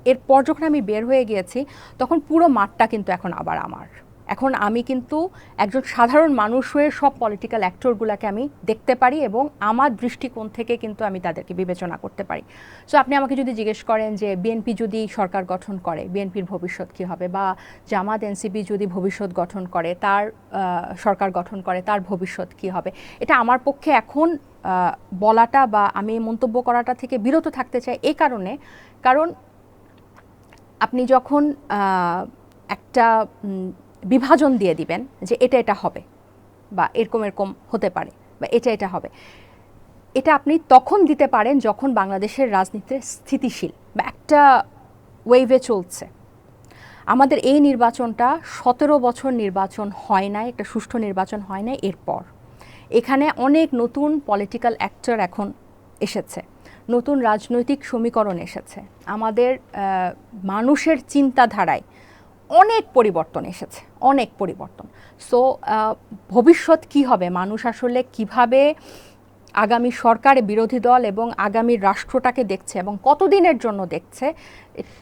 এরপর যখন আমি বের হয়ে গিয়েছি তখন পুরো মাঠটা কিন্তু এখন আবার আমার। এখন আমি কিন্তু একজন সাধারণ মানুষ হয়ে সব পলিটিক্যাল অ্যাক্টরগুলোকে আমি দেখতে পারি এবং আমার দৃষ্টিকোণ থেকে কিন্তু আমি তাদেরকে বিবেচনা করতে পারি। সো আপনি আমাকে যদি জিজ্ঞেস করেন যে বিএনপি যদি সরকার গঠন করে বিএনপির ভবিষ্যৎ কী হবে, বা জামাত এনসিপি যদি ভবিষ্যৎ গঠন করে তার সরকার গঠন করে তার ভবিষ্যৎ কী হবে, এটা আমার পক্ষে এখন বলাটা বা আমি মন্তব্য করাটা থেকে বিরত থাকতে চাই। এই কারণ আপনি যখন একটা বিভাজন দিয়ে দিবেন যে এটা হবে বা এরকম হতে পারে বা এটা হবে, এটা আপনি তখন দিতে পারেন যখন বাংলাদেশের রাজনীতি স্থিতিশীল বা একটা ওয়েভে চলছে। আমাদের এই নির্বাচনটা 17 বছর নির্বাচন হয় নাই, একটা সুষ্ঠু নির্বাচন হয় নাই। এরপর এখানে অনেক নতুন পলিটিক্যাল অ্যাক্টর এখন এসেছে, নতুন রাজনৈতিক সমীকরণ এসেছে, আমাদের মানুষের চিন্তাধারায় অনেক পরিবর্তন এসেছে, অনেক পরিবর্তন। সো ভবিষ্যৎ কি হবে, মানুষ আসলে কিভাবে আগামী সরকার, বিরোধী দল এবং আগামী রাষ্ট্রটাকে দেখছে এবং কতদিনের জন্য দেখছে,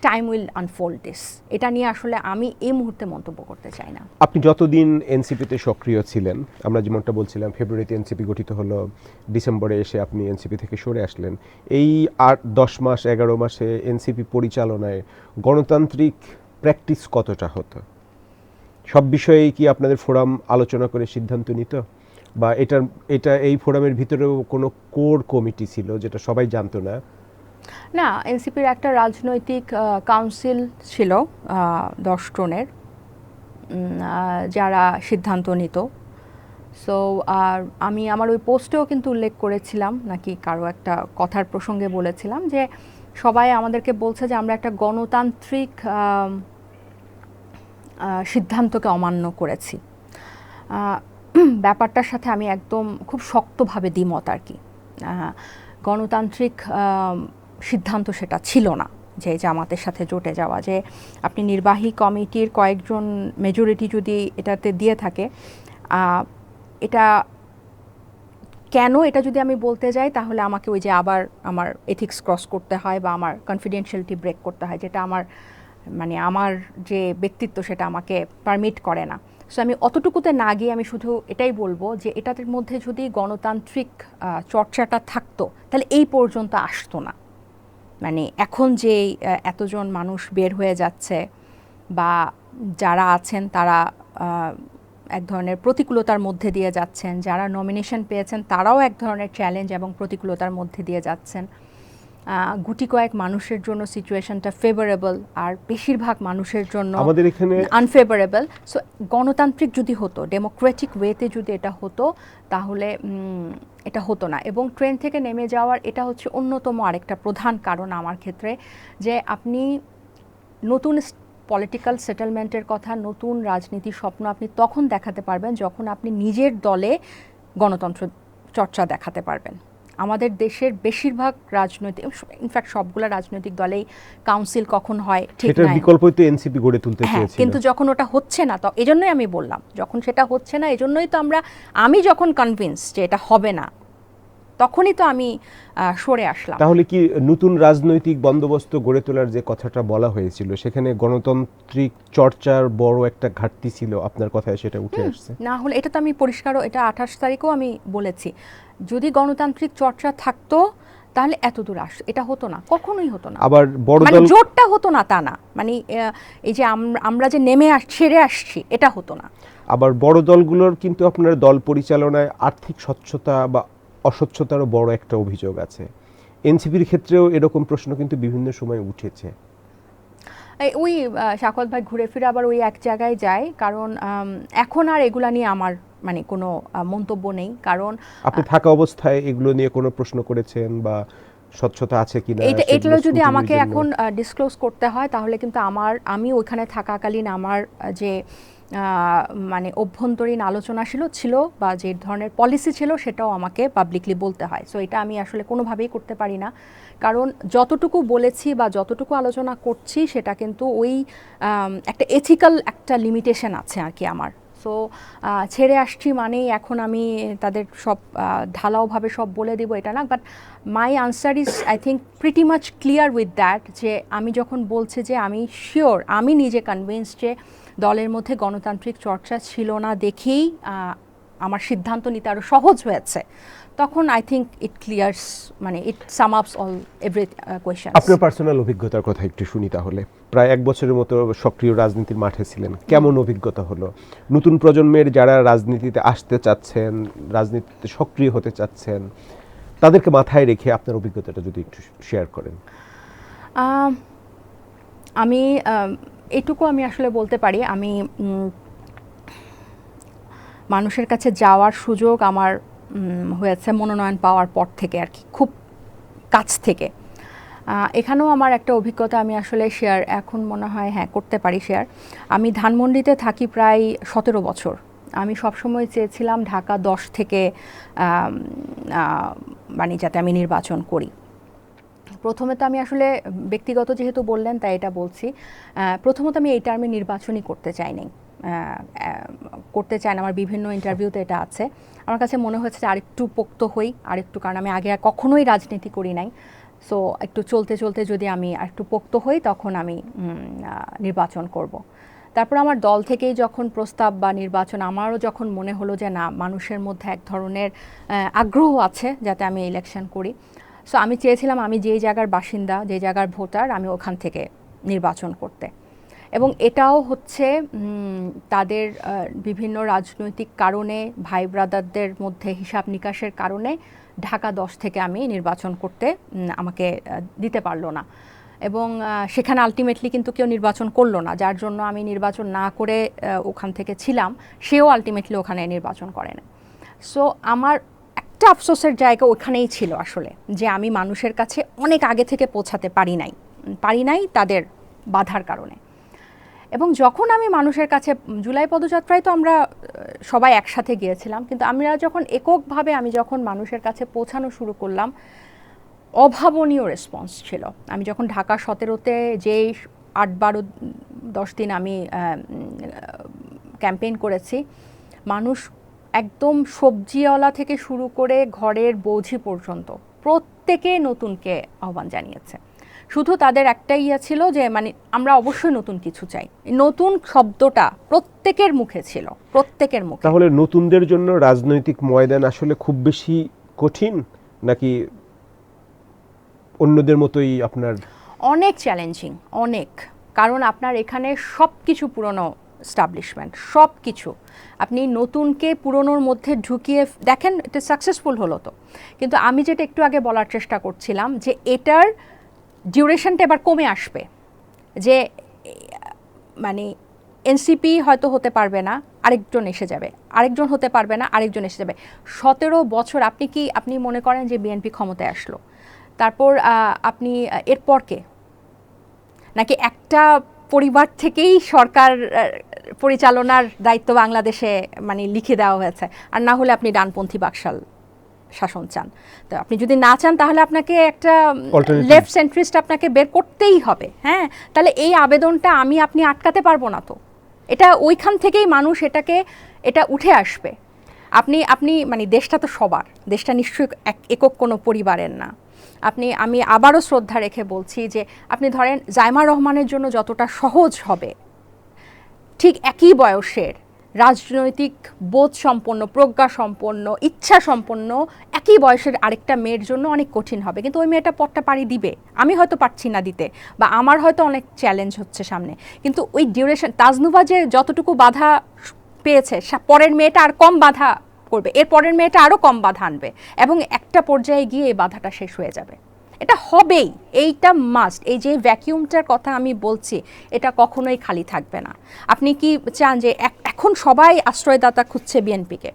টাইম উইল আনফোল্ড দিস। এটা নিয়ে আসলে আমি এই মুহূর্তে মন্তব্য করতে চাই না। আপনি যতদিন এনসিপিতে সক্রিয় ছিলেন, আমরা যেমনটা বলছিলাম ফেব্রুয়ারিতে এনসিপি গঠিত হলো, ডিসেম্বরে এসে আপনি এনসিপি থেকে সরে আসলেন, এই 8-10 মাস 11 মাসে এনসিপি পরিচালনায় গণতান্ত্রিক প্র্যাকটিস কতটা হতো? সব বিষয়েই কি আপনাদের ফোরাম আলোচনা করে সিদ্ধান্ত নিত, বা এই ফোরামের ভিতরেও কোনো কোর কমিটি ছিল যেটা সবাই জানতো না? না, এনসিপির একটা রাজনৈতিক কাউন্সিল ছিল 10 জনের, যারা সিদ্ধান্ত নিত। সো আর আমি আমার ওই পোস্টেও কিন্তু উল্লেখ করেছিলাম, নাকি কারো একটা কথার প্রসঙ্গে বলেছিলাম যে সবাই আমাদেরকে বলছে যে আমরা একটা গণতান্ত্রিক সিদ্ধান্তকে অমান্য করেছি। ব্যাপারটার সাথে আমি একদম খুব শক্তভাবে দ্বিমত আর কি। গণতান্ত্রিক সিদ্ধান্ত সেটা ছিল না যে জামাতের সাথে জোটে যাওয়া, যে আপনি নির্বাহী কমিটির কয়েকজন মেজরিটি যদি এটাতে দিয়ে থাকে, এটা কেন, এটা যদি আমি বলতে যাই তাহলে আমাকে ওই যে আবার আমার এথিক্স ক্রস করতে হয় বা আমার কনফিডেন্সিয়ালিটি ব্রেক করতে হয়, যেটা আমার আমার যে ব্যক্তিত্ব সেটা আমাকে পারমিট করে না। সো আমি অতটুকুতে না গিয়ে আমি শুধু এটাই বলবো যে এটার মধ্যে যদি গণতান্ত্রিক চর্চাটা থাকতো তাহলে এই পর্যন্ত আসতো না। এখন যে এতজন মানুষ বের হয়ে যাচ্ছে বা যারা আছেন তারা এক ধরনের প্রতিকূলতার মধ্যে দিয়ে যাচ্ছেন, যারা নমিনেশন পেয়েছেন তারাও এক ধরনের চ্যালেঞ্জ এবং প্রতিকূলতার মধ্যে দিয়ে যাচ্ছেন। গুটি কয়েক মানুষের জন্য সিচুয়েশনটা ফেভারেবল আর বেশিরভাগ মানুষের জন্য আমাদের এখানে আনফেভারেবল। সো গণতান্ত্রিক যদি হতো, ডেমোক্রেটিক ওয়েতে যদি এটা হতো তাহলে এটা হতো না। এবং ট্রেন থেকে নেমে যাওয়ার এটা হচ্ছে অন্যতম আরেকটা প্রধান কারণ আমার ক্ষেত্রে, যে আপনি নতুন পলিটিক্যাল সেটেলমেন্টের কথা, নতুন রাজনীতির স্বপ্ন আপনি তখন দেখাতে পারবেন যখন আপনি নিজের দলে গণতন্ত্র চর্চা দেখাতে পারবেন। আমাদের দেশের বেশিরভাগ রাজনৈতিক, ইনফ্যাক্ট সবগুলো রাজনৈতিক দলেই কাউন্সিল কখন হয় ঠিক সেটার নাই, বিকল্পই তো এনসিপি গড়ে তুলতে চেয়েছিল। কিন্তু যখন ওটা হচ্ছে না, তো এজন্যই আমি বললাম যখন সেটা হচ্ছে না, এজন্যই তো আমি যখন কনভিন্স যে এটা হবে না তখনই তো আমি সরে আসলাম। তাহলে কি নতুন রাজনৈতিক বন্দোবস্ত গড়ে তোলার যে কথাটা বলা হয়েছিল সেখানে গণতান্ত্রিক চর্চার বড় একটা ঘাটতি ছিল, আপনার কথায় সেটা উঠে আসছে? না হলে এটা তো আমি পরিষ্কারও, এটা 28 তারিখেও আমি বলেছি, যদি গণতান্ত্রিক চর্চা থাকতো তাহলে এত দূর এটা হতো না, কখনোই হতো না। আবার বড় দল জোটটা হতো না তা না, এই যে আমরা যে নেমে ছেড়ে আসছি এটা হতো না। আবার বড় দলগুলোর কিন্তু আপনার দল পরিচালনায় আর্থিক স্বচ্ছতা বা অস্বচ্ছতারও বড় একটা অভিযোগ আছে। এনসিপির ক্ষেত্রেও এরকম প্রশ্ন কিন্তু বিভিন্ন সময় উঠেছে। ওই শাকত ভাই ঘুরে ফিরে আবার ওই এক জায়গায় যায়, কারণ এখন আর এগুলা নিয়ে আমার কোনো মন্তব্য নেই। কারণ আপনি থাকা অবস্থায় এগুলো নিয়ে কোনো প্রশ্ন করেছেন বা স্বচ্ছতা আছে কিনা, এটা যদি আমাকে এখন ডিসক্লোজ করতে হয় তাহলে কিন্তু আমি ওইখানে থাকাকালীন আমার যে অভ্যন্তরীণ আলোচনা ছিল বা যে ধরনের পলিসি ছিল সেটাও আমাকে পাবলিকলি বলতে হয়। সো এটা আমি আসলে কোনোভাবেই করতে পারি না, কারণ যতটুকু বলেছি বা যতটুকু আলোচনা করছি সেটা কিন্তু ওই একটা এথিক্যাল একটা লিমিটেশন আছে আর কি আমার। সো ছেড়ে আসছি মানেই এখন আমি তাদের সব ঢালাওভাবে সব বলে দিব এটা না, but my answer is I think pretty much clear with that, যে আমি যখন বলছি যে আমি শিওর, আমি নিজে কনভিন্স যে দলের মধ্যে গণতান্ত্রিক চর্চা ছিল না দেখেই আমার সিদ্ধান্ত নিতে আরও সহজ হয়েছে, তখন আই থিঙ্ক ইট ক্লিয়ার্স, ইট সাম আপস অল এভরি কোয়েশ্চেন। আপনার পার্সোনাল অভিজ্ঞতার কথা একটু শুনি তাহলে। প্রায় 1 বছরের মতো সক্রিয় রাজনীতির মাঠে ছিলেন, কেমন অভিজ্ঞতা হলো? নতুন প্রজন্মের যারা রাজনীতিতে আসতে চাচ্ছেন, রাজনীতিতে সক্রিয় হতে চাচ্ছেন, তাদেরকে মাথায় রেখে আপনার অভিজ্ঞতাটা যদি একটু শেয়ার করেন। আমি এটুকু আমি আসলে বলতে পারি, আমি মানুষের কাছে যাওয়ার সুযোগ আমার হয়েছে মনোনয়ন পাওয়ার পর থেকে আর কি, খুব কাছ থেকে। এখানেও আমার একটা অভিজ্ঞতা আমি আসলে শেয়ার এখন মনে হয় করতে পারি শেয়ার। আমি ধানমন্ডিতে থাকি প্রায় 17 বছর। আমি সবসময় চেয়েছিলাম ঢাকা 10 থেকে মানে যাতে আমি নির্বাচন করি। প্রথমে তো আমি আসলে ব্যক্তিগত যেহেতু বললেন তাই এটা বলছি, প্রথমত আমি এই টার্মে নির্বাচনই করতে চাইনি, করতে চাই না। আমার বিভিন্ন ইন্টারভিউতে এটা আছে। আমার কাছে মনে হয়েছে যে আরেকটু পোক্ত হই, আরেকটু, কারণ আমি আগে কখনোই রাজনীতি করি নাই। সো একটু চলতে চলতে যদি আমি একটু পোক্ত হই তখন আমি নির্বাচন করব। তারপর আমার দল থেকেই যখন প্রস্তাব বা নির্বাচন, আমারও যখন মনে হলো যে না, মানুষের মধ্যে এক ধরনের আগ্রহ আছে যাতে আমি ইলেকশন করি। সো আমি চেয়েছিলাম আমি যেই জায়গার বাসিন্দা, যে জায়গার ভোটার, আমি ওখান থেকে নির্বাচন করতে। এবং এটাও হচ্ছে তাদের বিভিন্ন রাজনৈতিক কারণে, ভাই ব্রাদারদের মধ্যে হিসাব নিকাশের কারণে ঢাকা 10 থেকে আমি নির্বাচন করতে আমাকে দিতে পারলো না। এবং সেখানে আলটিমেটলি কিন্তু কেউ নির্বাচন করলো না, যার জন্য আমি নির্বাচন না করে ওখান থেকে ছিলাম, সেও আলটিমেটলি ওখানে নির্বাচন করে না। সো আমার একটা আফসোসের জায়গা ওখানেই ছিল আসলে, যে আমি মানুষের কাছে অনেক আগে থেকে পৌঁছাতে পারি নাই তাদের বাধার কারণে। এবং যখন আমি মানুষের কাছে, জুলাই পদযাত্রায় তো আমরা সবাই একসাথে গিয়েছিলাম, কিন্তু আমরা যখন এককভাবে আমি যখন মানুষের কাছে পৌঁছানো শুরু করলাম, অভাবনীয় রেসপন্স ছিল। আমি যখন ঢাকা 17-তে যেই 8-12-10 দিন আমি ক্যাম্পেইন করেছি, মানুষ একদম সবজিওয়ালা থেকে শুরু করে ঘরের বৌঝি পর্যন্ত প্রত্যেকে নতুনকে আহ্বান জানিয়েছে। শুধু তাদের একটাই ইয়া ছিল যে মানে আমরা অবশ্যই নতুন কিছু চাই। নতুন শব্দটা প্রত্যেকের মুখে ছিল, প্রত্যেকের মুখে। তাহলে নতুনদের জন্য রাজনৈতিক ময়দান আসলে খুব বেশি কঠিন, নাকি অন্যদের মতোই আপনার? অনেক চ্যালেঞ্জিং, অনেক। কারণ আপনার এখানে সব কিছু পুরনো এস্টাবলিশমেন্ট, সব কিছু আপনি নতুনকে পুরনোর মধ্যে ঢুকিয়ে দেখেন, এটা সাকসেসফুল হলো তো। কিন্তু আমি যেটা একটু আগে বলার চেষ্টা করছিলাম যে এটার ডিউরেশনটা এবার কমে আসবে, যে মানে এনসিপি হয়তো হতে পারবে না, আরেকজন এসে যাবে, আরেকজন হতে পারবে না, আরেকজন এসে যাবে। 17 বছর আপনি মনে করেন যে বিএনপি ক্ষমতায় আসলো, তারপর আপনি এরপর কে? নাকি একটা পরিবার থেকেই সরকার পরিচালনার দায়িত্ব বাংলাদেশে মানে লিখে দেওয়া হয়েছে, আর না হলে আপনি ডানপন্থী বাকশাল শাসন চান। তো আপনি যদি না চান তাহলে আপনাকে একটা লেফট সেন্ট্রিস্ট আপনাকে বের করতেই হবে। হ্যাঁ, তাহলে এই আবেদনটা আপনি আটকাতে পারবো না। তো এটা ওইখান থেকেই মানুষ এটা উঠে আসবে। আপনি মানে দেশটা তো সবার, দেশটা নিশ্চয়ই একক কোনো পরিবারের না। আমি আবারও শ্রদ্ধা রেখে বলছি যে আপনি ধরেন জাইমা রহমানের জন্য যতটা সহজ হবে, ঠিক একই বয়সের রাজনৈতিক বোধ সম্পন্ন, প্রজ্ঞা সম্পন্ন, ইচ্ছা সম্পন্ন একই বয়সের আরেকটা মেয়ের জন্য অনেক কঠিন হবে। কিন্তু ওই মেয়েটা পথটা পাড়ি দিবে, আমি হয়তো পারছি না দিতে, বা আমার হয়তো অনেক চ্যালেঞ্জ হচ্ছে সামনে, কিন্তু ওই ডিউরেশন, তাজনুভা যে যতটুকু বাধা পেয়েছে, পরের মেয়েটা আর কম বাধা করবে, এর পরের মেয়েটা আরও কম বাধা আনবে, এবং একটা পর্যায়ে গিয়ে এই বাধাটা শেষ হয়ে যাবে। এটা হবেই, এইটা মাস্ট। এই যে ভ্যাকিউমটার কথা আমি বলছি, এটা কখনোই খালি থাকবে না। আপনি কি চান যে এখন সবাই আশ্রয়দাতা খুঁজছে বিএনপিকে,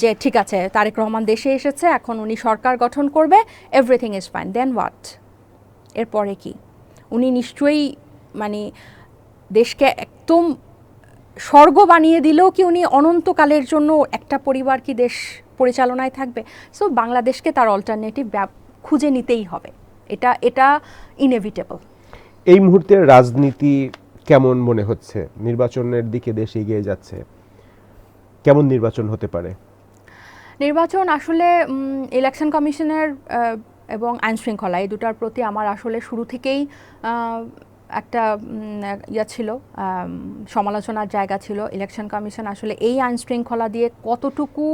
যে ঠিক আছে তারেক রহমান দেশে এসেছে, এখন উনি সরকার গঠন করবে, everything is fine, then what? এরপরে কি? উনি নিশ্চয়ই মানে দেশকে একদম স্বর্গ বানিয়ে দিলেও কি উনি অনন্তকালের জন্য একটা পরিবার কি দেশ পরিচালনায় থাকবে? সো বাংলাদেশকে তার অল্টারনেটিভ খুঁজে নিতেই হবে, এটা ইনএভিটেবল। এই মুহূর্তে রাজনীতি কেমন মনে হচ্ছে? নির্বাচনের দিকে দেশ এগিয়ে যাচ্ছে, কেমন নির্বাচন হতে পারে? নির্বাচন আসলে ইলেকশন কমিশনের এবং আইন শৃঙ্খলা, এই দুটার প্রতি আমার আসলে শুরু থেকেই একটা ছিল, সমালোচনার জায়গা ছিল। ইলেকশন কমিশন আসলে এই আইন শৃঙ্খলা দিয়ে কতটুকু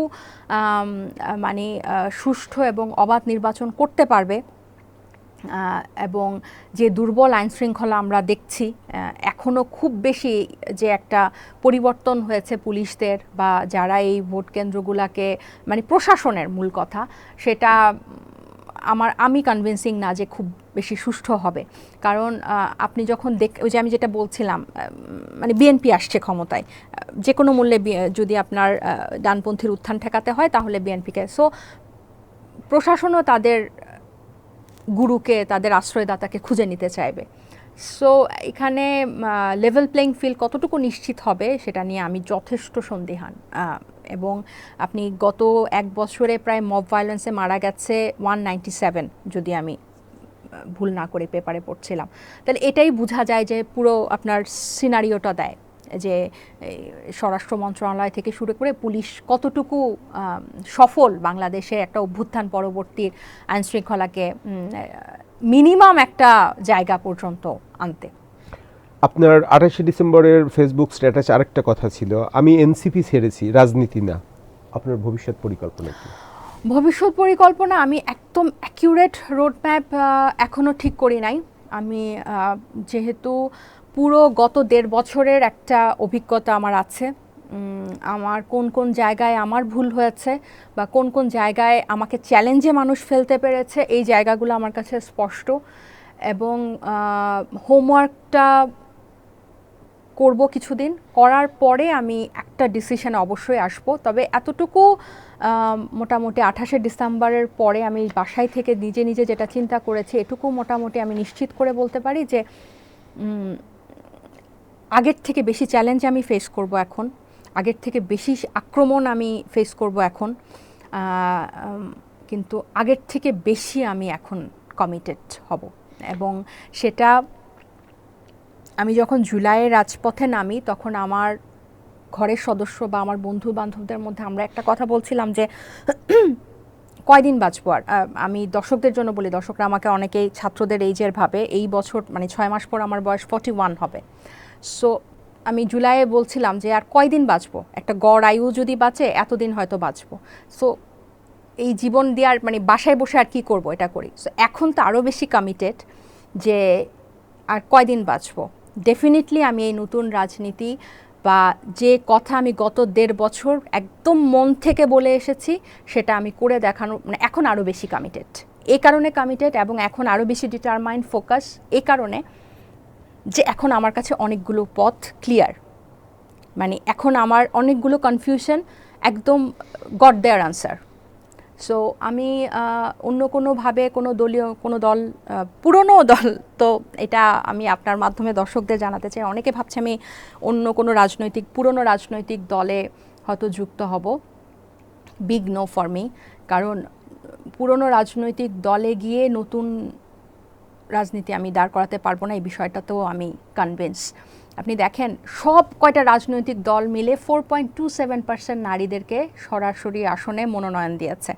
মানে সুষ্ঠু এবং অবাধ নির্বাচন করতে পারবে, এবং যে দুর্বল আইন শৃঙ্খলা আমরা দেখছি, এখনও খুব বেশি যে একটা পরিবর্তন হয়েছে পুলিশদের বা যারা এই ভোট কেন্দ্রগুলোকে, মানে প্রশাসনের মূল কথা, সেটা আমি কনভিন্সিং না যে খুব বেশি সুষ্ঠু হবে, কারণ আপনি যখন ওই যে আমি যেটা বলছিলাম, মানে বিএনপি আসছে ক্ষমতায়, যে কোনো মূল্যে যদি আপনার ডানপন্থীর উত্থান ঠেকাতে হয় তাহলে বিএনপিকে, সো প্রশাসনও তাদের গুরুকে, তাদের আশ্রয়দাতাকে খুঁজে নিতে চাইবে। সো এখানে লেভেল প্লেইং ফিল্ড কতটুকু নিশ্চিত হবে সেটা নিয়ে আমি যথেষ্ট সন্দিহান। এবং আপনি গত 1 বছরে প্রায় মব ভায়োলেন্সে মারা গেছে 197, যদি আমি ভুল না করে পেপারে পড়ছিলাম, তাহলে এটাই বোঝা যায় যে পুরো আপনার সিনারিওটা দেয় যে স্বরাষ্ট্র মন্ত্রণালয় থেকে শুরু করে পুলিশ কতটুকু সফল বাংলাদেশে একটা অভ্যুত্থান পরবর্তী আইনশৃঙ্খলাকে মিনিমাম একটা জায়গা পর্যন্ত আনতে। আপনার 28শে ডিসেম্বরের ফেসবুক স্ট্যাটাসে আরেকটা কথা ছিল, আমি এনসিপি ছেড়েছি, রাজনীতি না। আপনার ভবিষ্যৎ পরিকল্পনা কি? ভবিষ্যৎ পরিকল্পনা আমি একদম অ্যাকিউরেট রোড ম্যাপ এখনও ঠিক করি নাই। আমি যেহেতু পুরো গত 1.5 বছরের একটা অভিজ্ঞতা আমার আছে, আমার কোন কোন জায়গায় আমার ভুল হয়েছে বা কোন কোন জায়গায় আমাকে চ্যালেঞ্জে মানুষ ফেলতে পেরেছে, এই জায়গাগুলো আমার কাছে স্পষ্ট। এবং হোমওয়ার্কটা করব কিছুদিন, করার পরে আমি একটা ডিসিশনে অবশ্যই আসব। তবে এতটুকু মোটামুটি 28শে ডিসেম্বরের পরে আমি বাসায় থেকে নিজে নিজে যেটা চিন্তা করেছি, এটুকু মোটামুটি আমি নিশ্চিত করে বলতে পারি যে আগের থেকে বেশি চ্যালেঞ্জ আমি ফেস করব এখন, আগের থেকে বেশি আক্রমণ আমি ফেস করব এখন, কিন্তু আগের থেকে বেশি আমি এখন কমিটেড হব। এবং সেটা আমি যখন জুলাইয়ে রাজপথে নামি তখন আমার ঘরের সদস্য বা আমার বন্ধু বান্ধবদের মধ্যে আমরা একটা কথা বলছিলাম যে কয়দিন বাঁচবো। আর আমি দর্শকদের জন্য বলি, দর্শকরা আমাকে অনেকেই ছাত্রদের এইজের ভাবে, এই বছর মানে 6 মাস পর আমার বয়স 41 হবে। সো আমি জুলাইয়ে বলছিলাম যে আর কয়দিন বাঁচবো, একটা গড় আয়ু যদি বাঁচে এতদিন হয়তো বাঁচবো। সো এই জীবন দেওয়ার মানে বাসায় বসে আর কি করব, এটা করি। সো এখন তো আরও বেশি কমিটেড যে আর কয়দিন বাঁচবো। ডেফিনেটলি আমি এই নতুন রাজনীতি বা যে কথা আমি গত 1.5 বছর একদম মন থেকে বলে এসেছি সেটা আমি করে দেখানো, মানে এখন আরও বেশি কমিটেড। এই কারণে কমিটেড এবং এখন আরও বেশি ডিটারমাইন্ড, ফোকাস এই কারণে যে এখন আমার কাছে অনেকগুলো পথ ক্লিয়ার। মানে এখন আমার অনেকগুলো কনফিউশন একদম গট দেয়ার আনসার। সো আমি অন্য কোনোভাবে কোনো দলীয় কোনো দল, পুরনো দল, তো এটা আমি আপনার মাধ্যমে দর্শকদের জানাতে চাই, অনেকে ভাবছে আমি অন্য কোনো পুরনো রাজনৈতিক দলে হয়তো যুক্ত হব। বিগ নো ফর মি, কারণ পুরনো রাজনৈতিক দলে গিয়ে নতুন রাজনীতি আমি দাঁড় করাতে পারবো না, এই বিষয়টাতেও আমি কনভিন্স। আপনি দেখেন সব কয়টা রাজনৈতিক দল মিলে 4.27% নারীদেরকে সরাসরি আসনে মনোনয়ন দিয়েছে,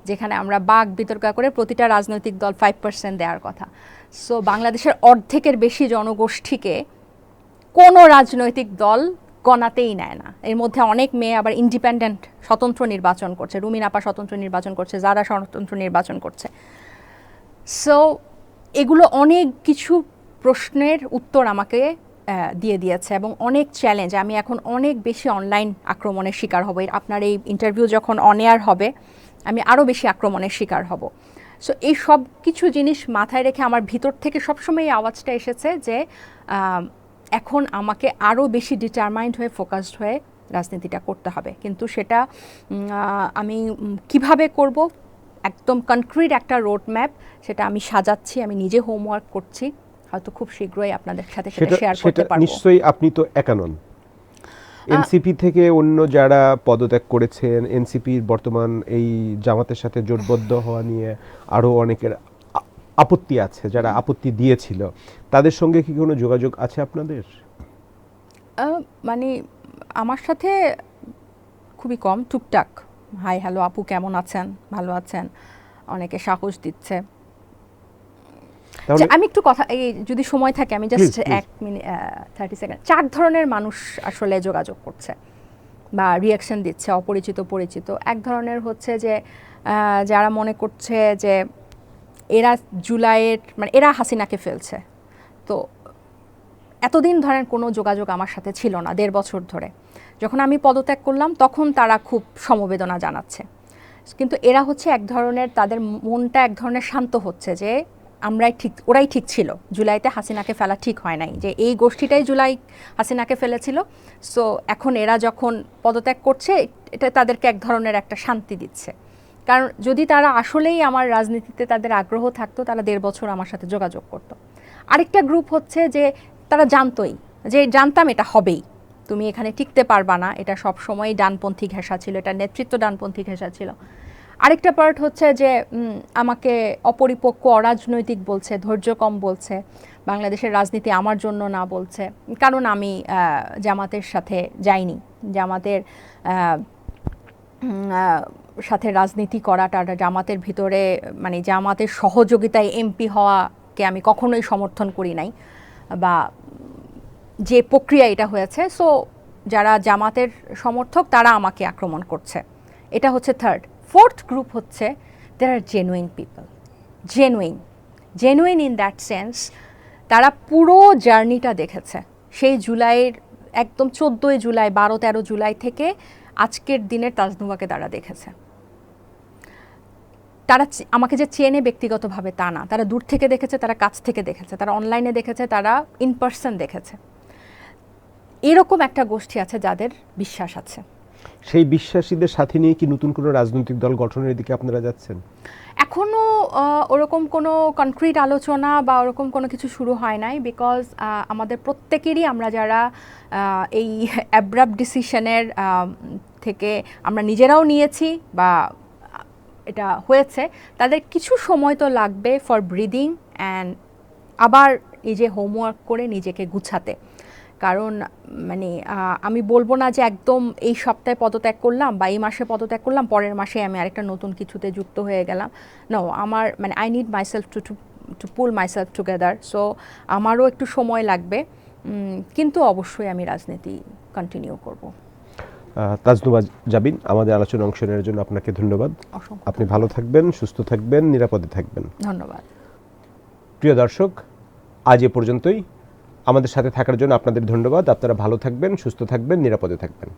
যেখানে আমরা বাক বিতর্ক করে প্রতিটা রাজনৈতিক দল 5% দেওয়ার কথা। সো বাংলাদেশের অর্ধেকের বেশি জনগোষ্ঠীকে কোনো রাজনৈতিক দল গণাতেই নেয় না। এর মধ্যে অনেক মেয়ে আবার ইন্ডিপেন্ডেন্ট স্বতন্ত্র নির্বাচন করছে, রুমিন আপা স্বতন্ত্র নির্বাচন করছে, যারা স্বতন্ত্র নির্বাচন করছে। সো এগুলো অনেক কিছু প্রশ্নের উত্তর আমাকে দিয়ে দিয়েছে এবং অনেক চ্যালেঞ্জ। আমি এখন অনেক বেশি অনলাইন আক্রমণের শিকার হব। আপনার এই ইন্টারভিউ যখন অন এয়ার হবে আমি আরও বেশি আক্রমণের শিকার হব। সো এই সব কিছু জিনিস মাথায় রেখে আমার ভিতর থেকে সবসময় এই আওয়াজটা এসেছে যে এখন আমাকে আরও বেশি ডিটারমাইন্ড হয়ে, ফোকাসড হয়ে রাজনীতিটা করতে হবে। কিন্তু সেটা আমি কিভাবে করব, একদম কনক্রিট একটা রোড ম্যাপ সেটা আমি সাজাচ্ছি, আমি নিজে হোমওয়ার্ক করছি, হয়তো খুব শীঘ্রই আপনাদের সাথে সেটা শেয়ার করতে পারবো। নিশ্চয়ই আপনি তো একা নন, এনসিপি থেকে অন্য যারা পদত্যাগ করেছেন, এনসিপির বর্তমান এই জামাতের সাথে জোটবদ্ধ হওয়া নিয়ে আরও অনেকের আপত্তি আছে, যারা আপত্তি দিয়েছিল, তাদের সঙ্গে কি কোনো যোগাযোগ আছে আপনাদের? মানে আমার সাথে খুবই কম, টুকটাক হাই হ্যালো আপু কেমন আছেন, ভালো আছেন, অনেকে সাহস দিচ্ছে। আমি একটু কথা, এই যদি সময় থাকে আমি জাস্ট 1 মিনিট 30 সেকেন্ড। 4 ধরনের মানুষ আসলে যোগাযোগ করছে বা রিয়াকশন দিচ্ছে, অপরিচিত পরিচিত। এক ধরনের হচ্ছে যে যারা মনে করছে যে এরা জুলাইয়ের মানে এরা হাসিনাকে ফেলছে, তো এতদিন ধরেন কোনো যোগাযোগ আমার সাথে ছিল না 1.5 বছর ধরে। যখন আমি পদত্যাগ করলাম তখন তারা খুব সমবেদনা জানাচ্ছে। কিন্তু এরা হচ্ছে এক ধরনের, তাদের মনটা এক ধরনের শান্ত হচ্ছে যে ওরাই ঠিক ছিল, জুলাইতে হাসিনাকে ফেলা ঠিক হয় নাই, যে এই গোষ্ঠীটাই জুলাই হাসিনাকে ফেলেছিল। সো এখন এরা যখন পদত্যাগ করছে, এটা তাদেরকে এক ধরনের একটা শান্তি দিচ্ছে। কারণ যদি তারা আসলেই আমার রাজনীতিতে তাদের আগ্রহ থাকতো, তারা 1.5 বছর আমার সাথে যোগাযোগ করতো। আরেকটা গ্রুপ হচ্ছে যে তারা জানতোই, যে জানতাম এটা হবেই, তুমি এখানে টিকতে পারবা না, এটা সব সময়ই ডানপন্থী ঘেঁষা ছিল, এটা নেতৃত্ব ডানপন্থী ঘেঁষা ছিল। আরেকটা পার্ট হচ্ছে যে আমাকে অপরিপক্ক, অরাজনৈতিক বলছে, ধৈর্য কম বলছে, বাংলাদেশের রাজনীতি আমার জন্য না বলছে, কারণ আমি জামাতের সাথে যাইনি, জামাতের সাথে রাজনীতি করাটা, জামাতের ভিতরে মানে জামাতের সহযোগিতায় এমপি হওয়াকে আমি কখনোই সমর্থন করি নাই, বা যে প্রক্রিয়া এটা হয়েছে। সো যারা জামাতের সমর্থক তারা আমাকে আক্রমণ করছে, এটা হচ্ছে থার্ড। ফোর্থ গ্রুপ হচ্ছে there are genuine people, genuine in that sense, তারা পুরো জার্নিটা দেখেছে, সেই জুলাইয়ের একদম 14ই জুলাই, 12-13 জুলাই থেকে আজকের দিনের তাজনুবাকে তারা দেখেছে। তারা আমাকে যে চেনে ব্যক্তিগতভাবে তা না, তারা দূর থেকে দেখেছে, তারা কাছ থেকে দেখেছে, তারা অনলাইনে দেখেছে, তারা ইন পার্সন দেখেছে। এরকম একটা গোষ্ঠী আছে যাদের বিশ্বাস আছে। সেই বিশ্বাসীদের সাথে নিয়ে কি নতুন কোনো রাজনৈতিক দল গঠনের দিকে আপনারা যাচ্ছেন? এখনও ওরকম কোনো কনক্রিট আলোচনা বা ওরকম কোনো কিছু শুরু হয় নাই, বিকজ আমাদের প্রত্যেকেরই, আমরা যারা এই অ্যাব্রাপ্ট ডিসিশনের থেকে আমরা নিজেরাও নিয়েছি বা এটা হয়েছে, তাদের কিছু সময় তো লাগবে ফর ব্রিদিং অ্যান্ড আবার নিজে হোমওয়ার্ক করে নিজেকে গুছাতে। কারণ মানে আমি বলবো না যে একদম এই সপ্তাহে পদত্যাগ করলাম বা এই মাসে পদত্যাগ করলাম, পরের মাসে আমি আরেকটা নতুন কিছুতে যুক্ত হয়ে গেলাম। নো, আমার মানে I need myself two pool myself together. So আমারও একটু সময় লাগবে, কিন্তু অবশ্যই আমি রাজনীতি কন্টিনিউ করব। তাজনুবা জাবিন, আমাদের আলোচনা অংশ নেওয়ার জন্য আপনাকে ধন্যবাদ। অসংখ্য আপনি ভালো থাকবেন, সুস্থ থাকবেন, নিরাপদে থাকবেন। ধন্যবাদ। প্রিয় দর্শক, আজ এ পর্যন্তই। আমাদের সাথে থাকার জন্য আপনাদের ধন্যবাদ। আপনারা ভালো থাকবেন, সুস্থ থাকবেন, নিরাপদে থাকবেন।